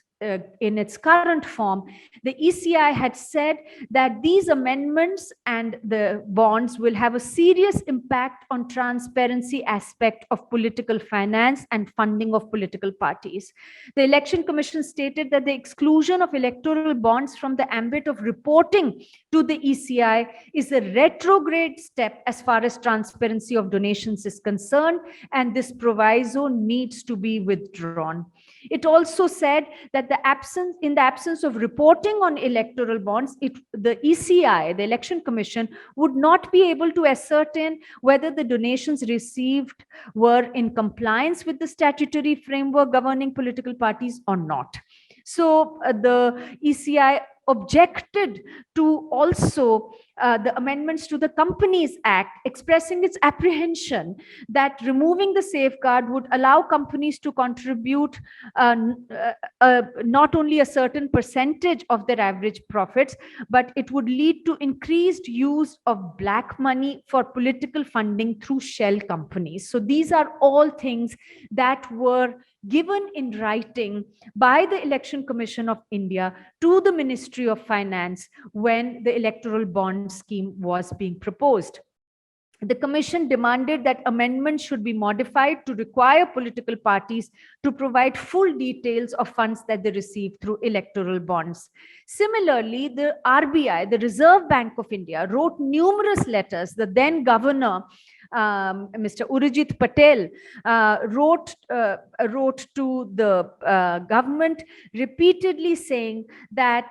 D: current form. The ECI had said that these amendments and the bonds will have a serious impact on transparency aspect of political finance and funding of political parties. The Election Commission stated that the exclusion of electoral bonds from the ambit of reporting to the ECI is a retrograde step as far as transparency of donations is concerned, and this proviso needs to be withdrawn. It also said that in the absence of reporting on electoral bonds, the ECI, the Election Commission, would not be able to ascertain whether the donations received were in compliance with the statutory framework governing political parties or not. So the ECI objected to also the amendments to the Companies Act, expressing its apprehension that removing the safeguard would allow companies to contribute not only a certain percentage of their average profits, but it would lead to increased use of black money for political funding through shell companies. So these are all things that were given in writing by the Election Commission of India to the Ministry of Finance when the electoral bond scheme was being proposed. The commission demanded that amendments should be modified to require political parties to provide full details of funds that they receive through electoral bonds. Similarly, the RBI, the Reserve Bank of India, wrote numerous letters, the then governor, Mr. Urjit Patel, wrote to the government repeatedly saying that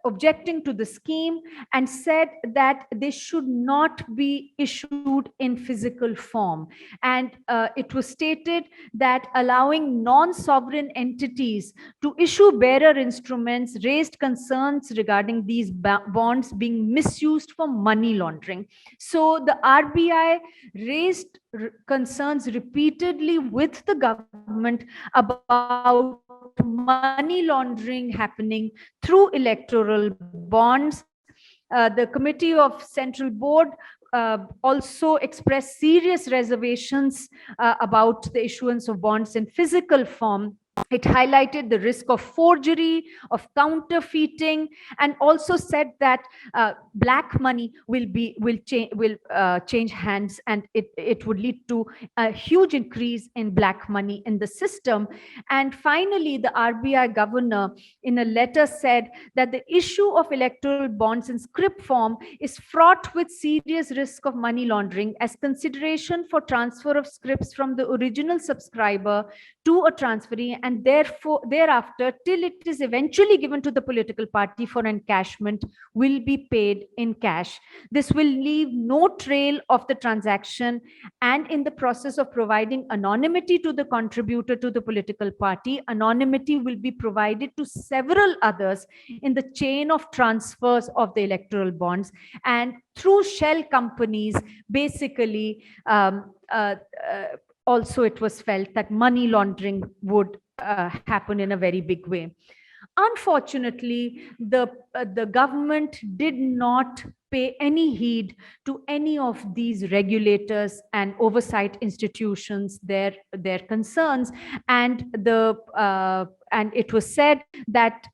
D: objecting to the scheme, and said that they should not be issued in physical form. And it was stated that allowing non-sovereign entities to issue bearer instruments raised concerns regarding these bonds being misused for money laundering. So the RBI raised concerns repeatedly with the government about money laundering happening through electoral bonds. The Committee of Central Board also expressed serious reservations about the issuance of bonds in physical form. It highlighted the risk of forgery, of counterfeiting, and also said that black money will change hands, and it would lead to a huge increase in black money in the system. And finally, the RBI governor in a letter said that the issue of electoral bonds in scrip form is fraught with serious risk of money laundering, as consideration for transfer of scrips from the original subscriber to a transferee, and therefore thereafter till it is eventually given to the political party for encashment, will be paid in cash. This will leave no trail of the transaction, and in the process of providing anonymity to the contributor to the political party, anonymity will be provided to several others in the chain of transfers of the electoral bonds, and through shell companies, basically also it was felt that money laundering would happen in a very big way. Unfortunately, the government did not pay any heed to any of these regulators and oversight institutions, their concerns, and it was said that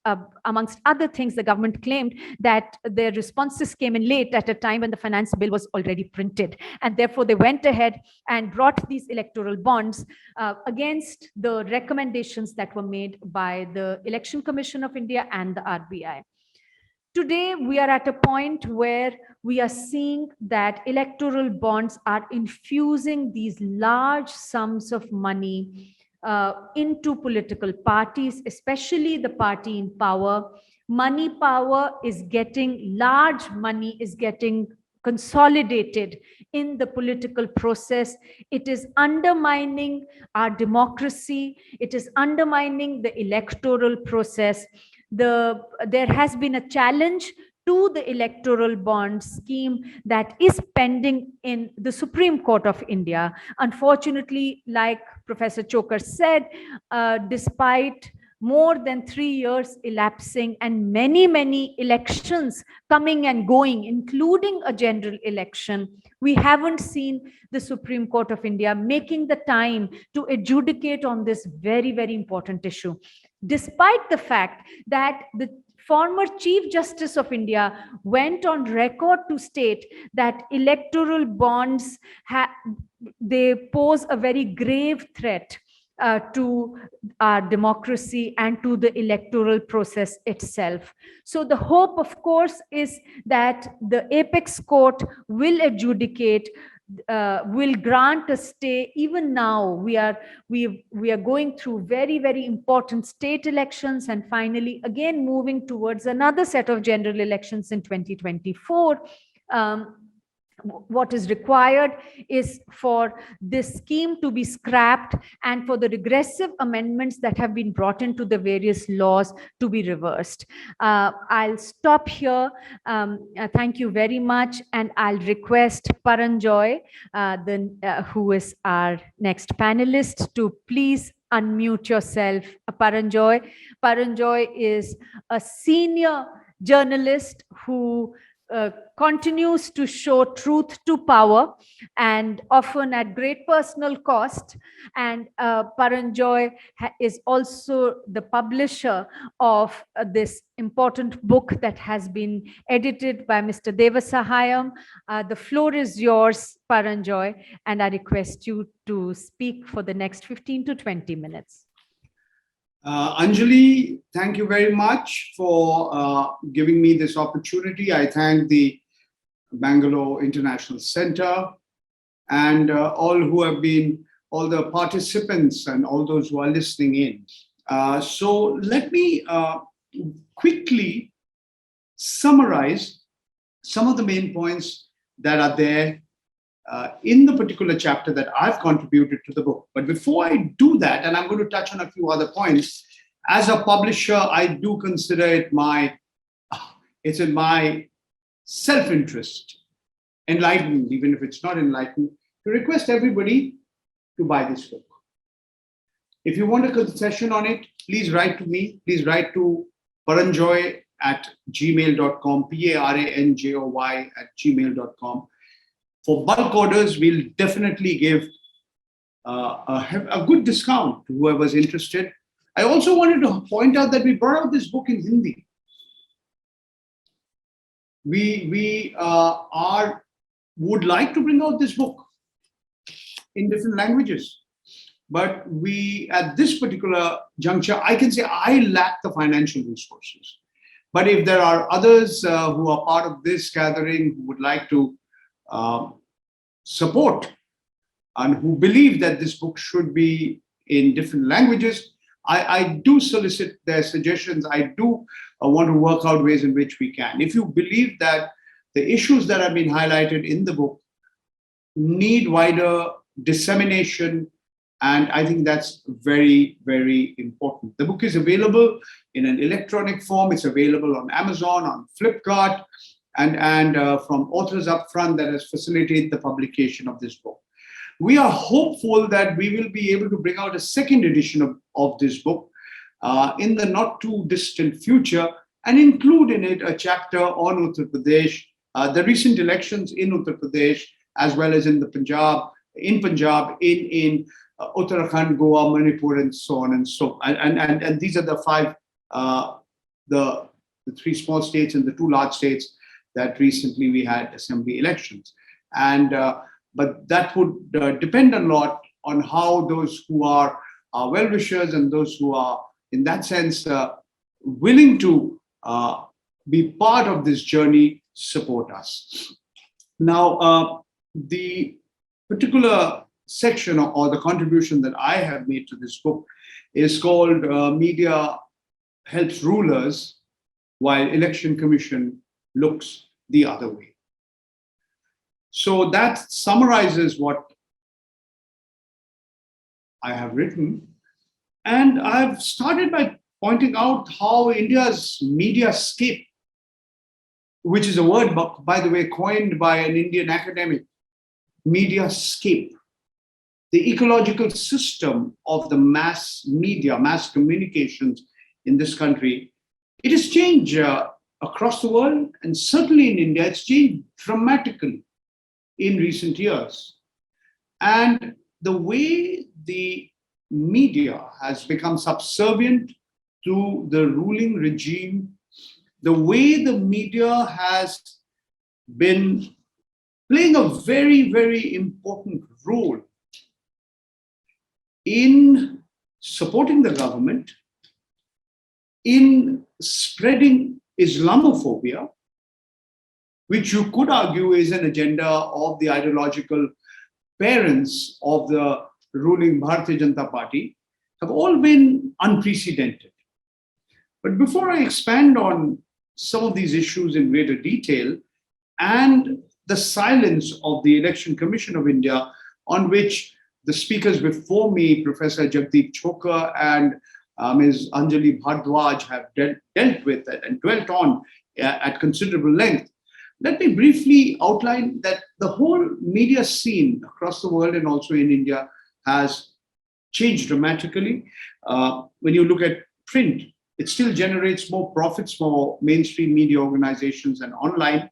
D: amongst other things, the government claimed that their responses came in late at a time when the finance bill was already printed, and therefore they went ahead and brought these electoral bonds against the recommendations that were made by the Election Commission of India and the RBI. Today, we are at a point where we are seeing that electoral bonds are infusing these large sums of money into political parties, especially the party in power. Money power is getting, large money is getting consolidated in the political process. It is undermining our democracy. It is undermining the electoral process. There has been a challenge to the electoral bond scheme that is pending in the Supreme Court of India. Unfortunately, like Professor Chokar said, despite more than 3 years elapsing and many elections coming and going, including a general election, we haven't seen the Supreme Court of India making the time to adjudicate on this very important issue, despite the fact that the former Chief Justice of India went on record to state that electoral bonds they pose a very grave threat to our democracy and to the electoral process itself. So the hope, of course, is that the apex court will adjudicate, will grant a stay. Even now, we are going through very important state elections, and finally again moving towards another set of general elections in 2024. What is required is for this scheme to be scrapped and for the regressive amendments that have been brought into the various laws to be reversed. I'll stop here. Thank you very much, and I'll request Paranjoy, who is our next panelist, to please unmute yourself. Paranjoy is a senior journalist who continues to show truth to power, and often at great personal cost. And Paranjoy is also the publisher of this important book that has been edited by Mr. Devasahayam. The floor is yours, Paranjoy, and I request you to speak for the next 15 to 20 minutes.
E: Anjali, thank you very much for giving me this opportunity. I thank the Bangalore International Center and all the participants and all those who are listening in. So let me quickly summarize some of the main points that are there in the particular chapter that I've contributed to the book. But before I do that, and I'm going to touch on a few other points, as a publisher, I do consider it's in my self-interest, enlightened, even if it's not enlightened, to request everybody to buy this book. If you want a concession on it, please write to me. Please write to paranjoy@gmail.com, paranjoy@gmail.com. For bulk orders, we'll definitely give a good discount to whoever's interested. I also wanted to point out that we brought out this book in Hindi. We would like to bring out this book in different languages. But at this particular juncture, I can say I lack the financial resources. But if there are others who are part of this gathering who would like to support and who believe that this book should be in different languages, I do solicit their suggestions. I do want to work out ways in which we can. If you believe that the issues that have been highlighted in the book need wider dissemination, and I think that's very, very important. The book is available in an electronic form. It's available on Amazon, on Flipkart, and from Authors Upfront that has facilitated the publication of this book. We are hopeful that we will be able to bring out a second edition of this book in the not too distant future and include in it a chapter on Uttar Pradesh, the recent elections in Uttar Pradesh, as well as in Punjab, in Uttarakhand, Goa, Manipur, and so on and so on. And these are the five, the three small states and the two large states that recently we had assembly elections. But that would depend a lot on how those who are well-wishers and those who are, in that sense, willing to be part of this journey support us. Now, the particular section or the contribution that I have made to this book is called Media Helps Rulers While Election Commission Looks the Other Way. So that summarizes what I have written. And I've started by pointing out how India's mediascape, which is a word, by the way, coined by an Indian academic, mediascape, the ecological system of the mass media, mass communications in this country, it has changed across the world, and certainly in India, it's changed dramatically in recent years. And the way the media has become subservient to the ruling regime, the way the media has been playing a very, very important role in supporting the government, in spreading Islamophobia, which you could argue is an agenda of the ideological parents of the ruling Bharatiya Janata Party, have all been unprecedented. But before I expand on some of these issues in greater detail and the silence of the Election Commission of India, on which the speakers before me, Professor Jagdeep Chokar and Ms. Anjali Bhardwaj, have dealt with it and dwelt on at considerable length, let me briefly outline that the whole media scene across the world and also in India has changed dramatically. When you look at print, it still generates more profits for mainstream media organizations and online,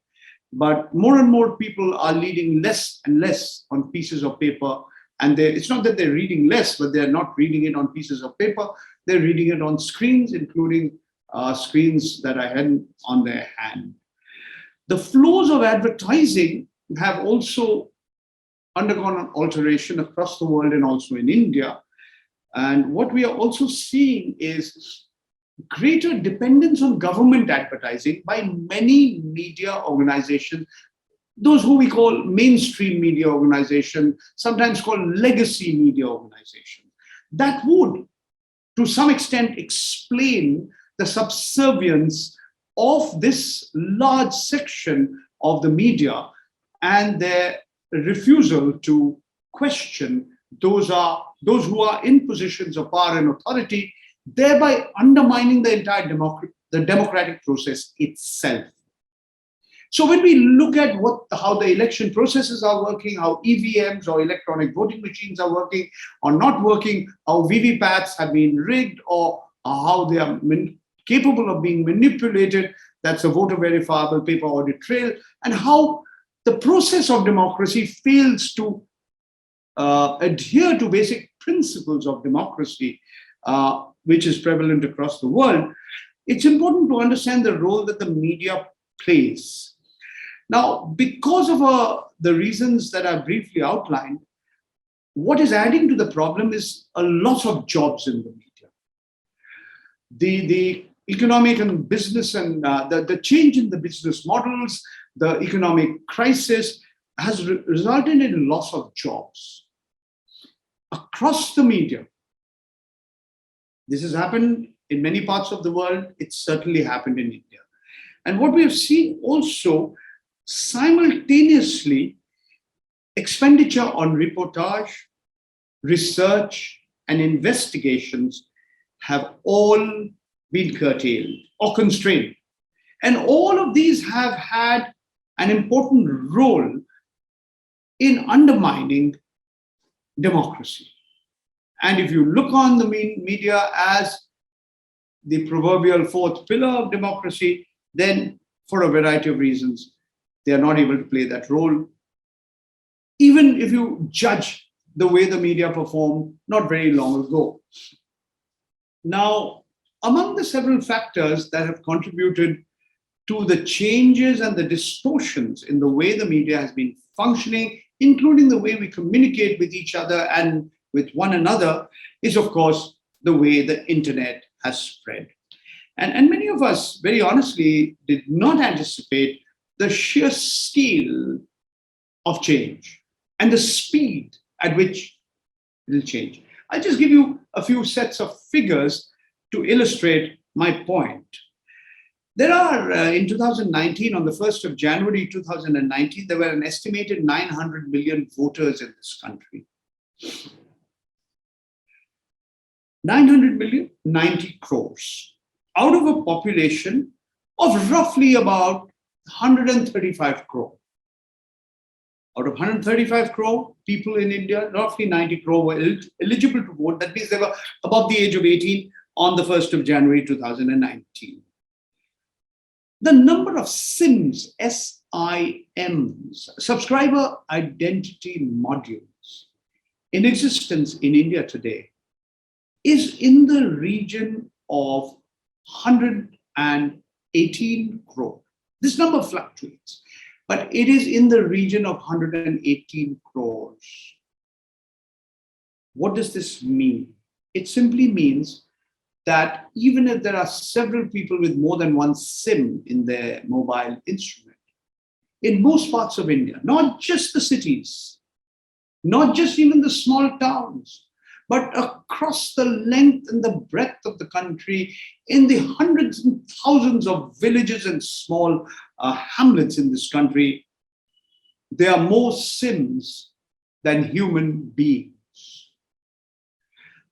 E: but more and more people are reading less and less on pieces of paper. And it's not that they're reading less, but they're not reading it on pieces of paper. They're reading it on screens, including screens that are held on their hand. The flows of advertising have also undergone an alteration across the world and also in India. And what we are also seeing is greater dependence on government advertising by many media organizations, those who we call mainstream media organization, sometimes called legacy media organization, that would, to some extent, explain the subservience of this large section of the media and their refusal to question those who are in positions of power and authority, thereby undermining the entire democratic process itself. So when we look at how the election processes are working, how EVMs or electronic voting machines are working or not working, how VVPATs have been rigged or how they are capable of being manipulated, that's a voter verifiable paper audit trail, and how the process of democracy fails to adhere to basic principles of democracy, which is prevalent across the world, it's important to understand the role that the media plays. Now, because of the reasons that I briefly outlined, what is adding to the problem is a loss of jobs in the media. The economic and business and the change in the business models, the economic crisis has resulted in loss of jobs across the media. This has happened in many parts of the world. It's certainly happened in India. And what we have seen also, simultaneously, expenditure on reportage, research, and investigations have all been curtailed or constrained. And all of these have had an important role in undermining democracy. And if you look on the media as the proverbial fourth pillar of democracy, then for a variety of reasons, they are not able to play that role. Even if you judge the way the media performed not very long ago. Now, among the several factors that have contributed to the changes and the distortions in the way the media has been functioning, including the way we communicate with each other and with one another, is, of course, the way the internet has spread. And many of us, very honestly, did not anticipate the sheer scale of change and the speed at which it will change. I'll just give you a few sets of figures to illustrate my point. There are, in 2019, on the 1st of January 2019, there were an estimated 900 million voters in this country. 900 million, 90 crores, out of a population of roughly about 135 crore. Out of 135 crore people in India, roughly 90 crore were eligible to vote. That means they were above the age of 18 on the 1st of January 2019. The number of SIMs, SIMs, subscriber identity modules, in existence in India today is in the region of 118 crore. This number fluctuates, but it is in the region of 118 crores. What does this mean? It simply means that even if there are several people with more than one SIM in their mobile instrument, in most parts of India, not just the cities, not just even the small towns, but across the length and the breadth of the country, in the hundreds and thousands of villages and small hamlets in this country, there are more SIMs than human beings.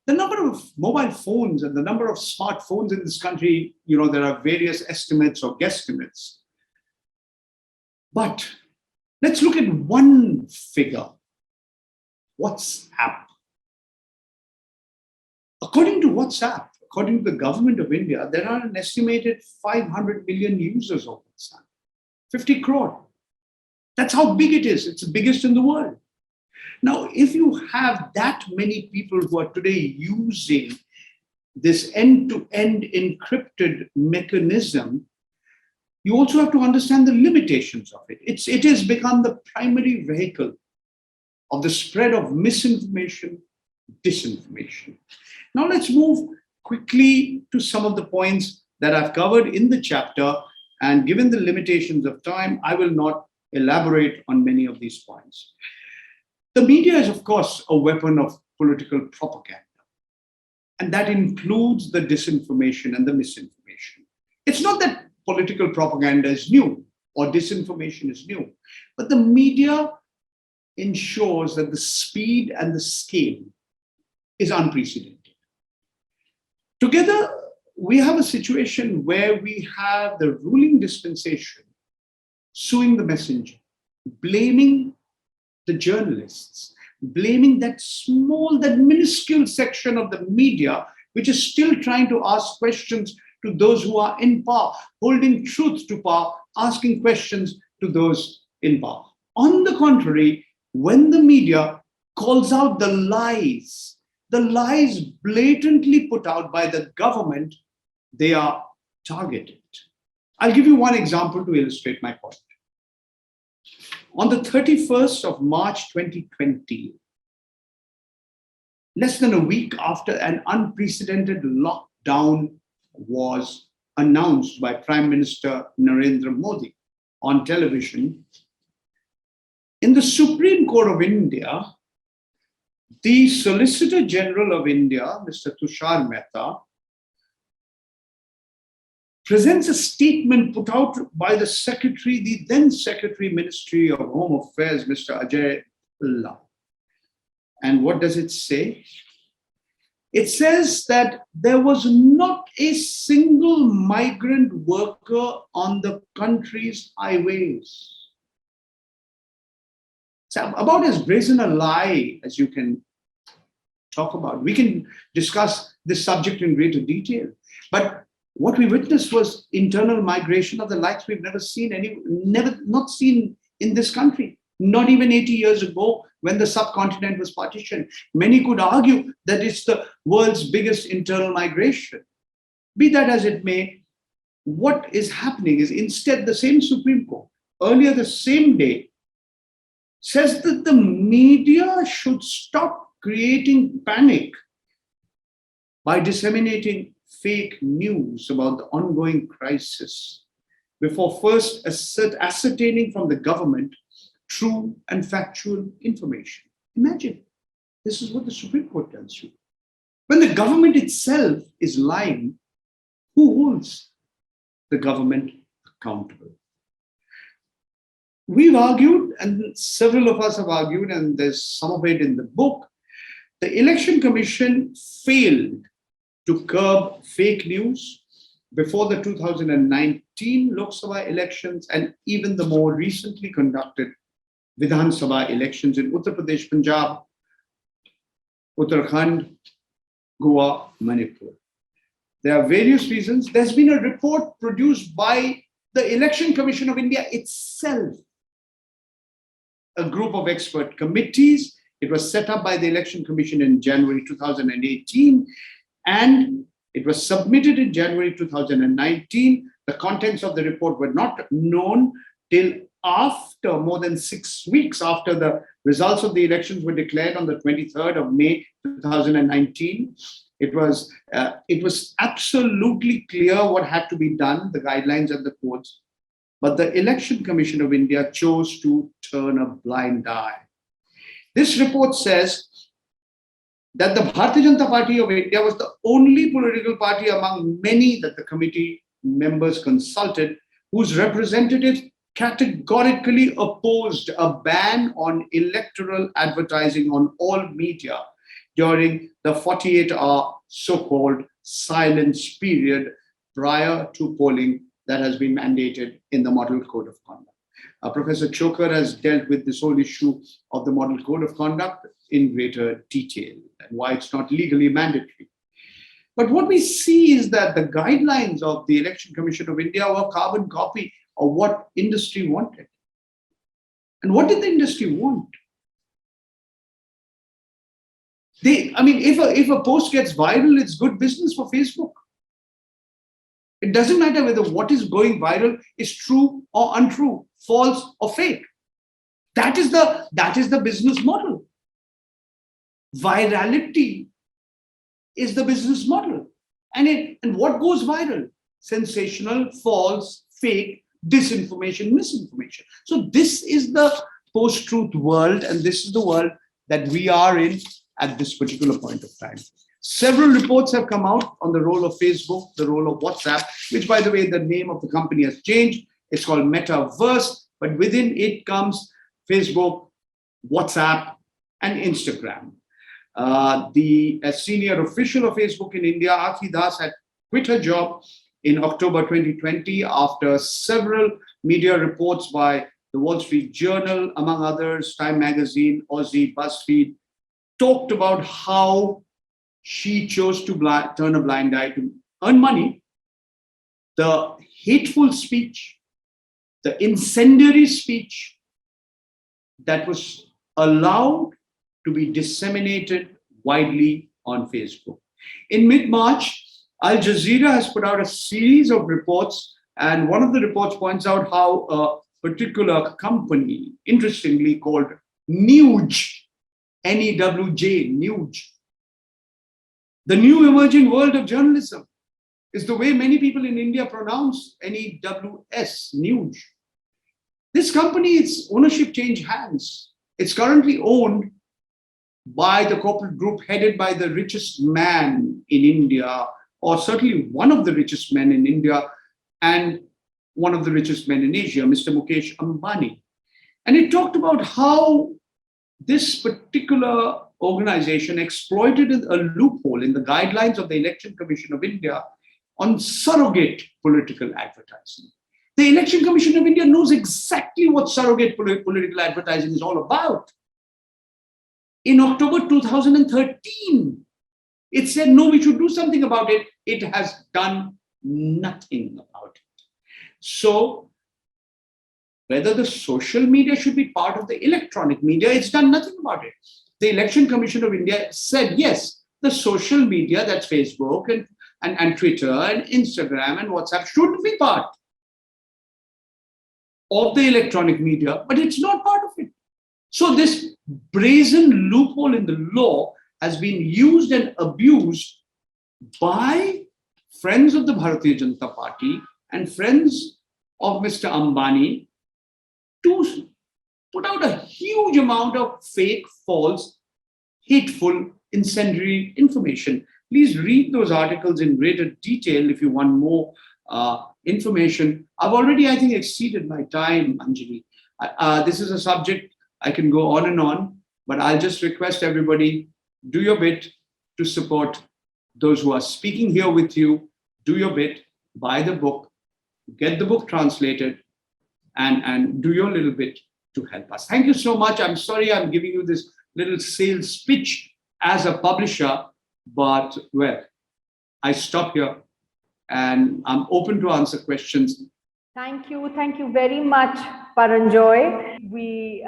E: The number of mobile phones and the number of smartphones in this country, there are various estimates or guesstimates. But let's look at one figure, WhatsApp. According to WhatsApp, according to the government of India, there are an estimated 500 million users of WhatsApp, 50 crore. That's how big it is. It's the biggest in the world. Now, if you have that many people who are today using this end-to-end encrypted mechanism, you also have to understand the limitations of it. It has become the primary vehicle of the spread of misinformation, disinformation. Now let's move quickly to some of the points that I've covered in the chapter, and given the limitations of time, I will not elaborate on many of these points. The media is, of course, a weapon of political propaganda. And that includes the disinformation and the misinformation. It's not that political propaganda is new or disinformation is new, but the media ensures that the speed and the scale is unprecedented. Together, we have a situation where we have the ruling dispensation suing the messenger, blaming the journalists, blaming that small, that minuscule section of the media, which is still trying to ask questions to those who are in power, holding truth to power, asking questions to those in power. On the contrary, when the media calls out the lies blatantly put out by the government, they are targeted. I'll give you one example to illustrate my point. On the 31st of March 2020, less than a week after an unprecedented lockdown was announced by Prime Minister Narendra Modi on television, in the Supreme Court of India, the Solicitor General of India, Mr. Tushar Mehta, presents a statement put out by the then Secretary Ministry of Home Affairs, Mr. Ajay Bhalla. And what does it say? It says that there was not a single migrant worker on the country's highways. It's about as brazen a lie as you can talk about. We can discuss this subject in greater detail. But what we witnessed was internal migration of the likes we've never seen in this country. Not even 80 years ago, when the subcontinent was partitioned. Many could argue that it's the world's biggest internal migration. Be that as it may, what is happening is instead the same Supreme Court, earlier the same day, says that the media should stop creating panic by disseminating fake news about the ongoing crisis before first ascertaining from the government true and factual information. Imagine, this is what the Supreme Court tells you. When the government itself is lying, who holds the government accountable? We've argued, and several of us have argued, and there's some of it in the book, the Election Commission failed to curb fake news before the 2019 Lok Sabha elections and even the more recently conducted Vidhan Sabha elections in Uttar Pradesh, Punjab, Uttarakhand, Goa, Manipur. There are various reasons. There's been a report produced by the Election Commission of India itself, a group of expert committees. It was set up by the Election Commission in January 2018, and it was submitted in January 2019. The contents of the report were not known till after more than 6 weeks after the results of the elections were declared on the 23rd of May 2019. It was absolutely clear what had to be done, the guidelines and the codes. But the Election Commission of India chose to turn a blind eye. This report says that the Bharatiya Janata Party of India was the only political party among many that the committee members consulted whose representatives categorically opposed a ban on electoral advertising on all media during the 48-hour so-called silence period prior to polling that has been mandated in the Model Code of Conduct. Professor Chokar has dealt with this whole issue of the Model Code of Conduct in greater detail and why it's not legally mandatory. But what we see is that the guidelines of the Election Commission of India were a carbon copy of what industry wanted. And what did the industry want? If a post gets viral, it's good business for Facebook. It doesn't matter whether what is going viral is true or untrue, false or fake. That is the business model. Virality is the business model. And what goes viral? Sensational, false, fake, disinformation, misinformation. So this is the post-truth world, and this is the world that we are in at this particular point of time. Several reports have come out on the role of Facebook, the role of WhatsApp, which, by the way, the name of the company has changed. It's called Metaverse, but within it comes Facebook, WhatsApp, and Instagram. A senior official of Facebook in India, Aarti Das, had quit her job in October 2020 after several media reports by the Wall Street Journal, among others, Time Magazine, Aussie, BuzzFeed, talked about how she chose to turn a blind eye to earn money. The hateful speech, the incendiary speech that was allowed to be disseminated widely on Facebook. In mid-March, Al Jazeera has put out a series of reports, and one of the reports points out how a particular company, interestingly called Newj, N-E-W-J, Newj, the new emerging world of journalism, is the way many people in India pronounce N-E-W-S, Newj. This company, its ownership changed hands. It's currently owned by the corporate group headed by the richest man in India, or certainly one of the richest men in India and one of the richest men in Asia, Mr. Mukesh Ambani. And it talked about how this particular organization exploited a loophole in the guidelines of the Election Commission of India on surrogate political advertising. The Election Commission of India knows exactly what surrogate political advertising is all about. In October 2013, it said, no, we should do something about it. It has done nothing about it. So whether the social media should be part of the electronic media, it's done nothing about it. The Election Commission of India said, yes, the social media, that's Facebook and Twitter and Instagram and WhatsApp, should be part of the electronic media, but it's not part of it. So this brazen loophole in the law has been used and abused by friends of the Bharatiya Janata Party and friends of Mr. Ambani to put out a huge amount of fake, false, hateful, incendiary information. Please read those articles in greater detail if you want more information. I've already, I think, exceeded my time, Anjali. This is a subject I can go on and on, but I'll just request everybody, do your bit to support those who are speaking here with you. Do your bit, buy the book, get the book translated, and do your little bit to help us. Thank you so much. I'm sorry I'm giving you this little sales pitch as a publisher, but well, I stop here and I'm open to answer questions.
D: Thank you very much, Paranjoy. We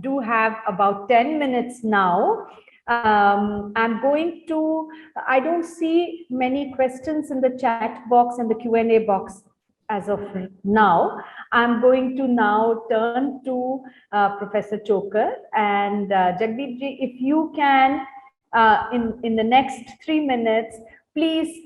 D: do have about 10 minutes now. I'm going to, I don't see many questions in the chat box and the Q&A box as of now. I'm going to now turn to Professor Chokar and Jagdeep ji, if you can, in the next 3 minutes, please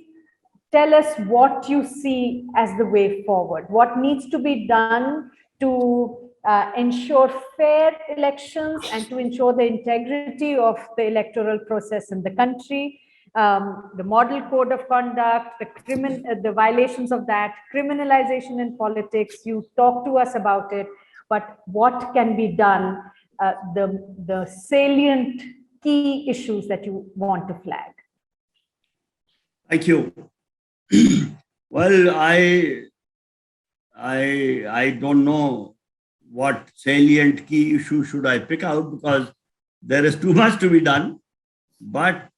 D: tell us what you see as the way forward. What needs to be done to ensure fair elections and to ensure the integrity of the electoral process in the country, the model code of conduct, the violations of that, criminalization in politics. You talk to us about it, but what can be done, the salient key issues that you want to flag?
C: Thank you. Well, I don't know what salient key issue should I pick out, because there is too much to be done. But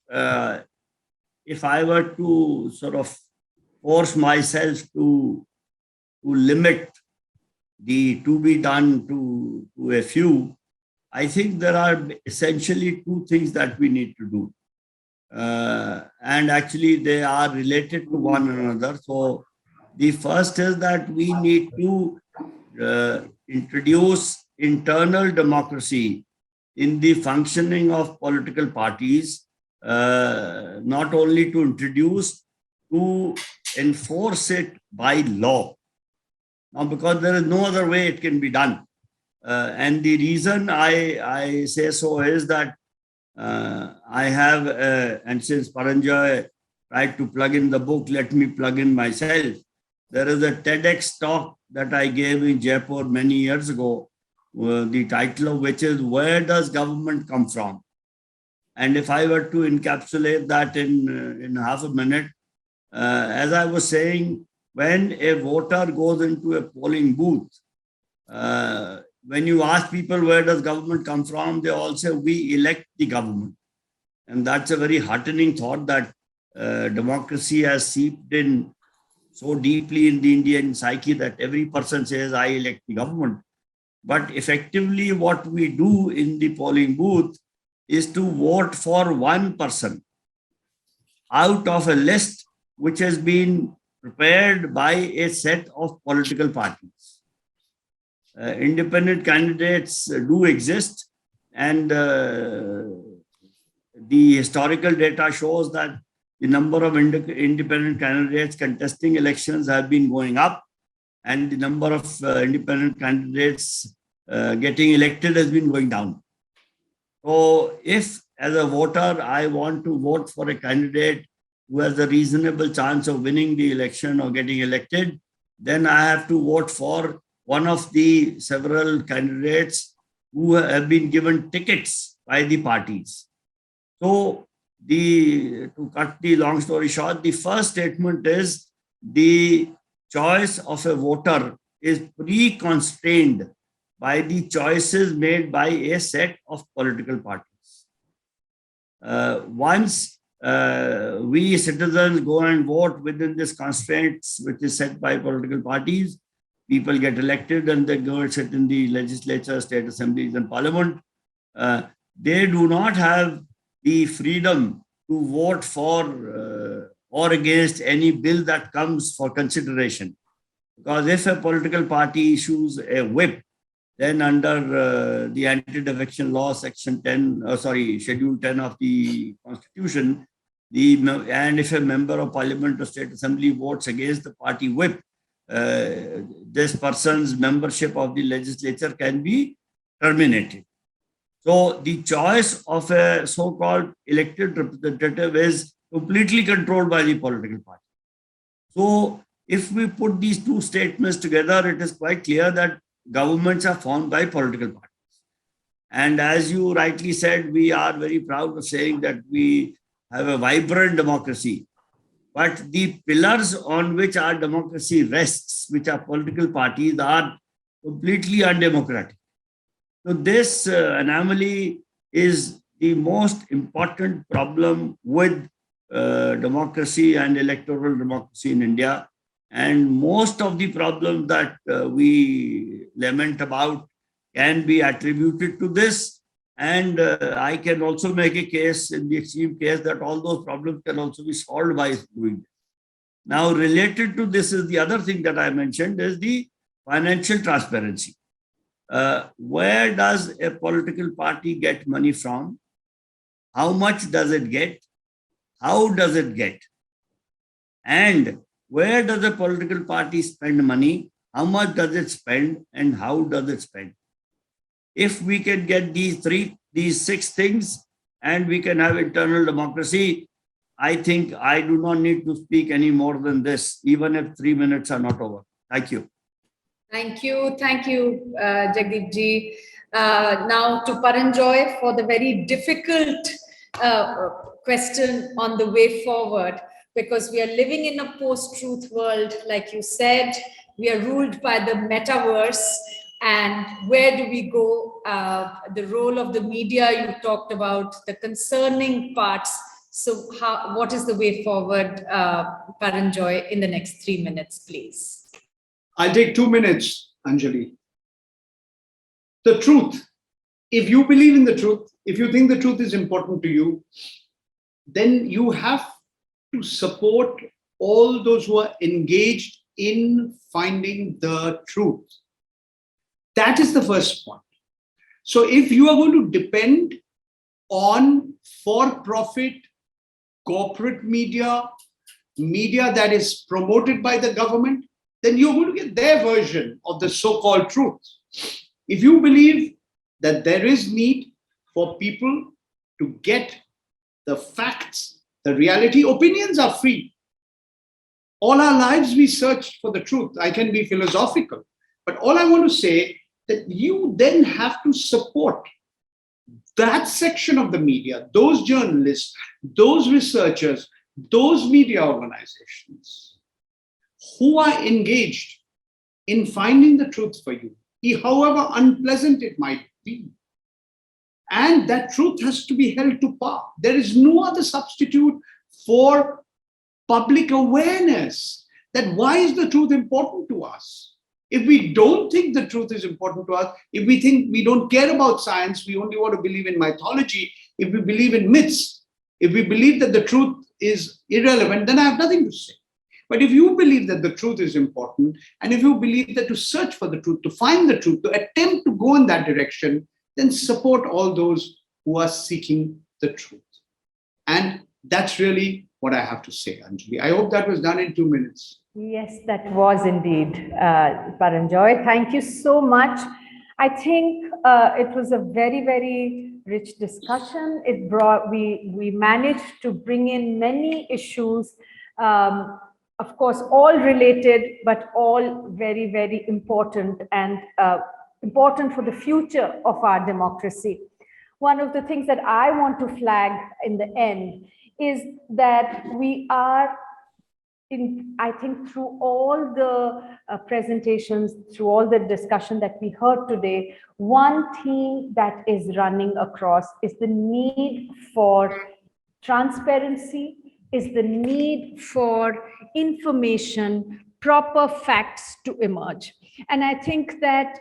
C: if I were to sort of force myself to limit the to be done to a few, I think there are essentially two things that we need to do. And actually they are related to one another. So the first is that we need to introduce internal democracy in the functioning of political parties, not only to introduce, to enforce it by law. Now, because there is no other way it can be done. And the reason I say so is that I have, and since Paranjoy tried to plug in the book, let me plug in myself. There is a TEDx talk that I gave in Jaipur many years ago, the title of which is Where Does Government Come From? And if I were to encapsulate that in half a minute, as I was saying, when a voter goes into a polling booth, when you ask people where does government come from, they all say we elect the government. And that's a very heartening thought that democracy has seeped in so deeply in the Indian psyche that every person says, I elect the government. But effectively, what we do in the polling booth is to vote for one person out of a list which has been prepared by a set of political parties. Independent candidates do exist, and the historical data shows that the number of independent candidates contesting elections have been going up, and the number of independent candidates getting elected has been going down. So if as a voter, I want to vote for a candidate who has a reasonable chance of winning the election or getting elected, then I have to vote for one of the several candidates who have been given tickets by the parties. So to cut the long story short, the first statement is the choice of a voter is pre-constrained by the choices made by a set of political parties. Once we citizens go and vote within these constraints which is set by political parties, people get elected and they go and sit in the legislature, state assemblies and parliament. They do not have the freedom to vote for or against any bill that comes for consideration. Because if a political party issues a whip, then under the anti-defection law, section 10, schedule 10 of the constitution, and if a member of parliament or state assembly votes against the party whip, this person's membership of the legislature can be terminated. So the choice of a so-called elected representative is completely controlled by the political party. So if we put these two statements together, it is quite clear that governments are formed by political parties. And as you rightly said, we are very proud of saying that we have a vibrant democracy. But the pillars on which our democracy rests, which are political parties, are completely undemocratic. So this anomaly is the most important problem with democracy and electoral democracy in India. And most of the problems that we lament about can be attributed to this. And I can also make a case in the extreme case that all those problems can also be solved by doing this. Now, related to this is the other thing that I mentioned is the financial transparency. Where does a political party get money from? How much does it get? How does it get? And where does a political party spend money? How much does it spend and how does it spend? If we can get these six things and we can have internal democracy, I think I do not need to speak any more than this, even if 3 minutes are not over. Thank you.
B: Thank you, Jagdeep ji. Now to Paranjoy for the very difficult question on the way forward, because we are living in a post-truth world, like you said. We are ruled by the metaverse. And where do we go? The role of the media you talked about, the concerning parts. So what is the way forward, Paranjoy, in the next 3 minutes, please?
E: I'll take 2 minutes, Anjali. The truth. If you believe in the truth, if you think the truth is important to you, then you have to support all those who are engaged in finding the truth. That is the first point. So if you are going to depend on for-profit corporate media that is promoted by the government, then you're going to get their version of the so-called truth. If you believe that there is need for people to get the facts, the reality, opinions are free. All our lives we search for the truth. I can be philosophical, but all I want to say that you then have to support that section of the media, those journalists, those researchers, those media organizations who are engaged in finding the truth for you, however unpleasant it might be. And that truth has to be held to par. There is no other substitute for public awareness that why is the truth important to us? If we don't think the truth is important to us, if we think we don't care about science, we only want to believe in mythology, if we believe in myths, if we believe that the truth is irrelevant, then I have nothing to say. But if you believe that the truth is important, and if you believe that to search for the truth, to find the truth, to attempt to go in that direction, then support all those who are seeking the truth. And that's really what I have to say, Anjali. I hope that was done in 2 minutes.
D: Yes, that was indeed, Paranjoy. Thank you so much. I think it was a very, very rich discussion. It brought, we managed to bring in many issues, of course, all related, but all very, very important and important for the future of our democracy. One of the things that I want to flag in the end is that we are I think through all the presentations, through all the discussion that we heard today, one theme that is running across is the need for transparency, is the need for information, proper facts to emerge. And I think that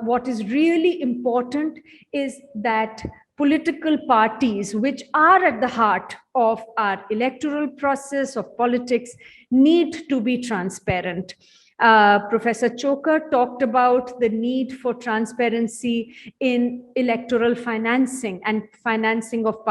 D: what is really important is that political parties, which are at the heart of our electoral process of politics, need to be transparent. Professor Chokar talked about the need for transparency in electoral financing and financing of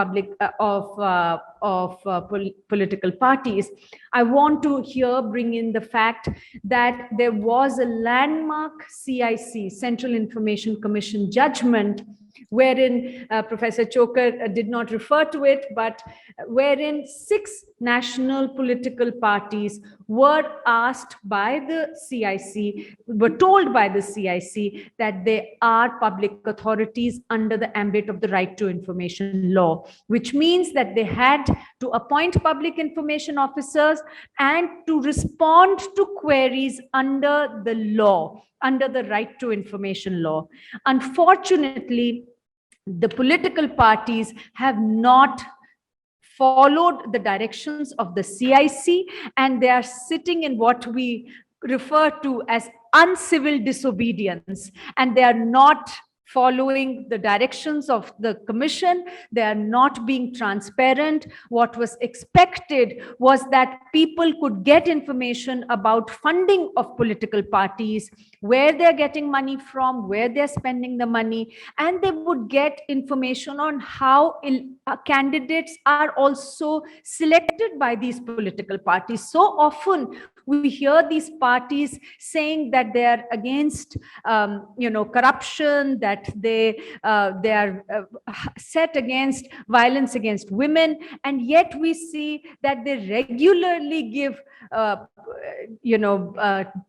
D: political parties. I want to here bring in the fact that there was a landmark CIC, Central Information Commission judgment, wherein Professor Chokar did not refer to it, but wherein 6 national political parties were asked by the CIC, were told by the CIC that they are public authorities under the ambit of the Right to Information law, which means that they had to appoint public information officers and to respond to queries under the law, under the Right to Information law. Unfortunately, the political parties have not followed the directions of the CIC, and they are sitting in what we refer to as uncivil disobedience, and they are not following the directions of the commission. They are not being transparent. What was expected was that people could get information about funding of political parties, where they're getting money from, where they're spending the money, and they would get information on how candidates are also selected by these political parties. So often we hear these parties saying that they are against corruption, that they are set against violence against women, and yet we see that they regularly give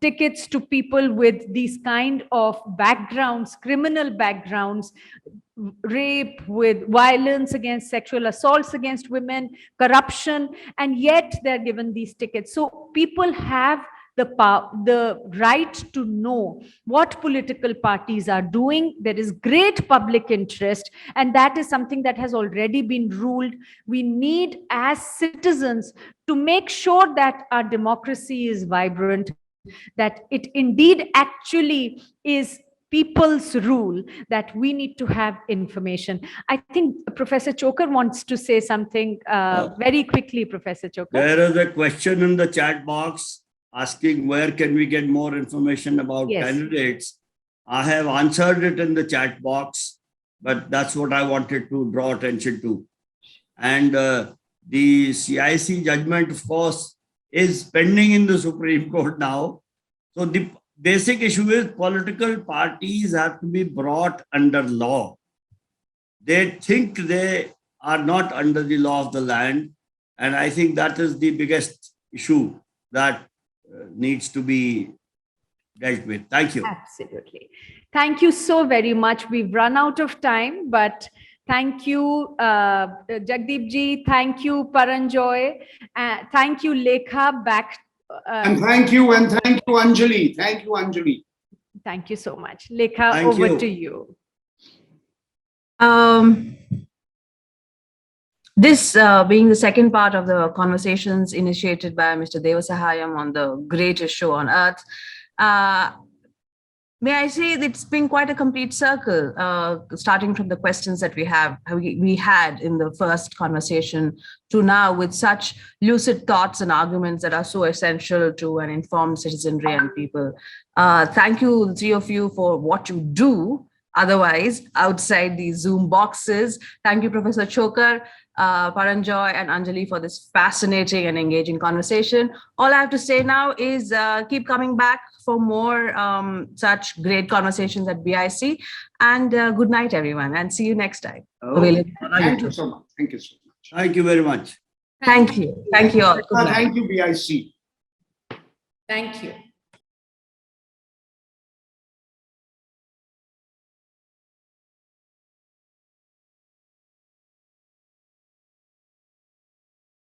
D: tickets to people with these kind of backgrounds, criminal backgrounds, rape, with violence against, sexual assaults against women, corruption, and yet they're given these tickets. So people have the right to know what political parties are doing. There is great public interest, and that is something that has already been ruled. We need, as citizens, to make sure that our democracy is vibrant, that it indeed actually is people's rule, that we need to have information. I think Professor Chokar wants to say something very quickly, Professor Chokar.
C: There is a question in the chat box asking where can we get more information about candidates. I have answered it in the chat box, but that's what I wanted to draw attention to. And the CIC judgment, of course, is pending in the Supreme Court now. So the basic issue is political parties have to be brought under law. They think they are not under the law of the land. And I think that is the biggest issue that needs to be dealt with. Thank you.
D: Absolutely. Thank you so very much. We've run out of time, but thank you, Jagdeep ji. Thank you, Paranjoy. Thank you, Lekha.
E: And thank you, Anjali. Thank you, Anjali.
D: Thank you so much. Lekha,
C: Thank
D: over
C: you.
D: to you.
A: This being the second part of the conversations initiated by Mr. Devasahayam on the greatest show on earth, may I say that it's been quite a complete circle, starting from the questions that we had in the first conversation to now, with such lucid thoughts and arguments that are so essential to an informed citizenry and people. Thank you, the three of you, for what you do otherwise outside these Zoom boxes. Thank you, Professor Chokar, Paranjoy, and Anjali, for this fascinating and engaging conversation. All I have to say now is keep coming back for more such great conversations at BIC. And good night, everyone, and see you next time.
E: Okay. Thank you so much. Thank you so much.
C: Thank you very much.
A: Thank you. Thank you all. Good night.
E: Thank you, BIC.
B: Thank you.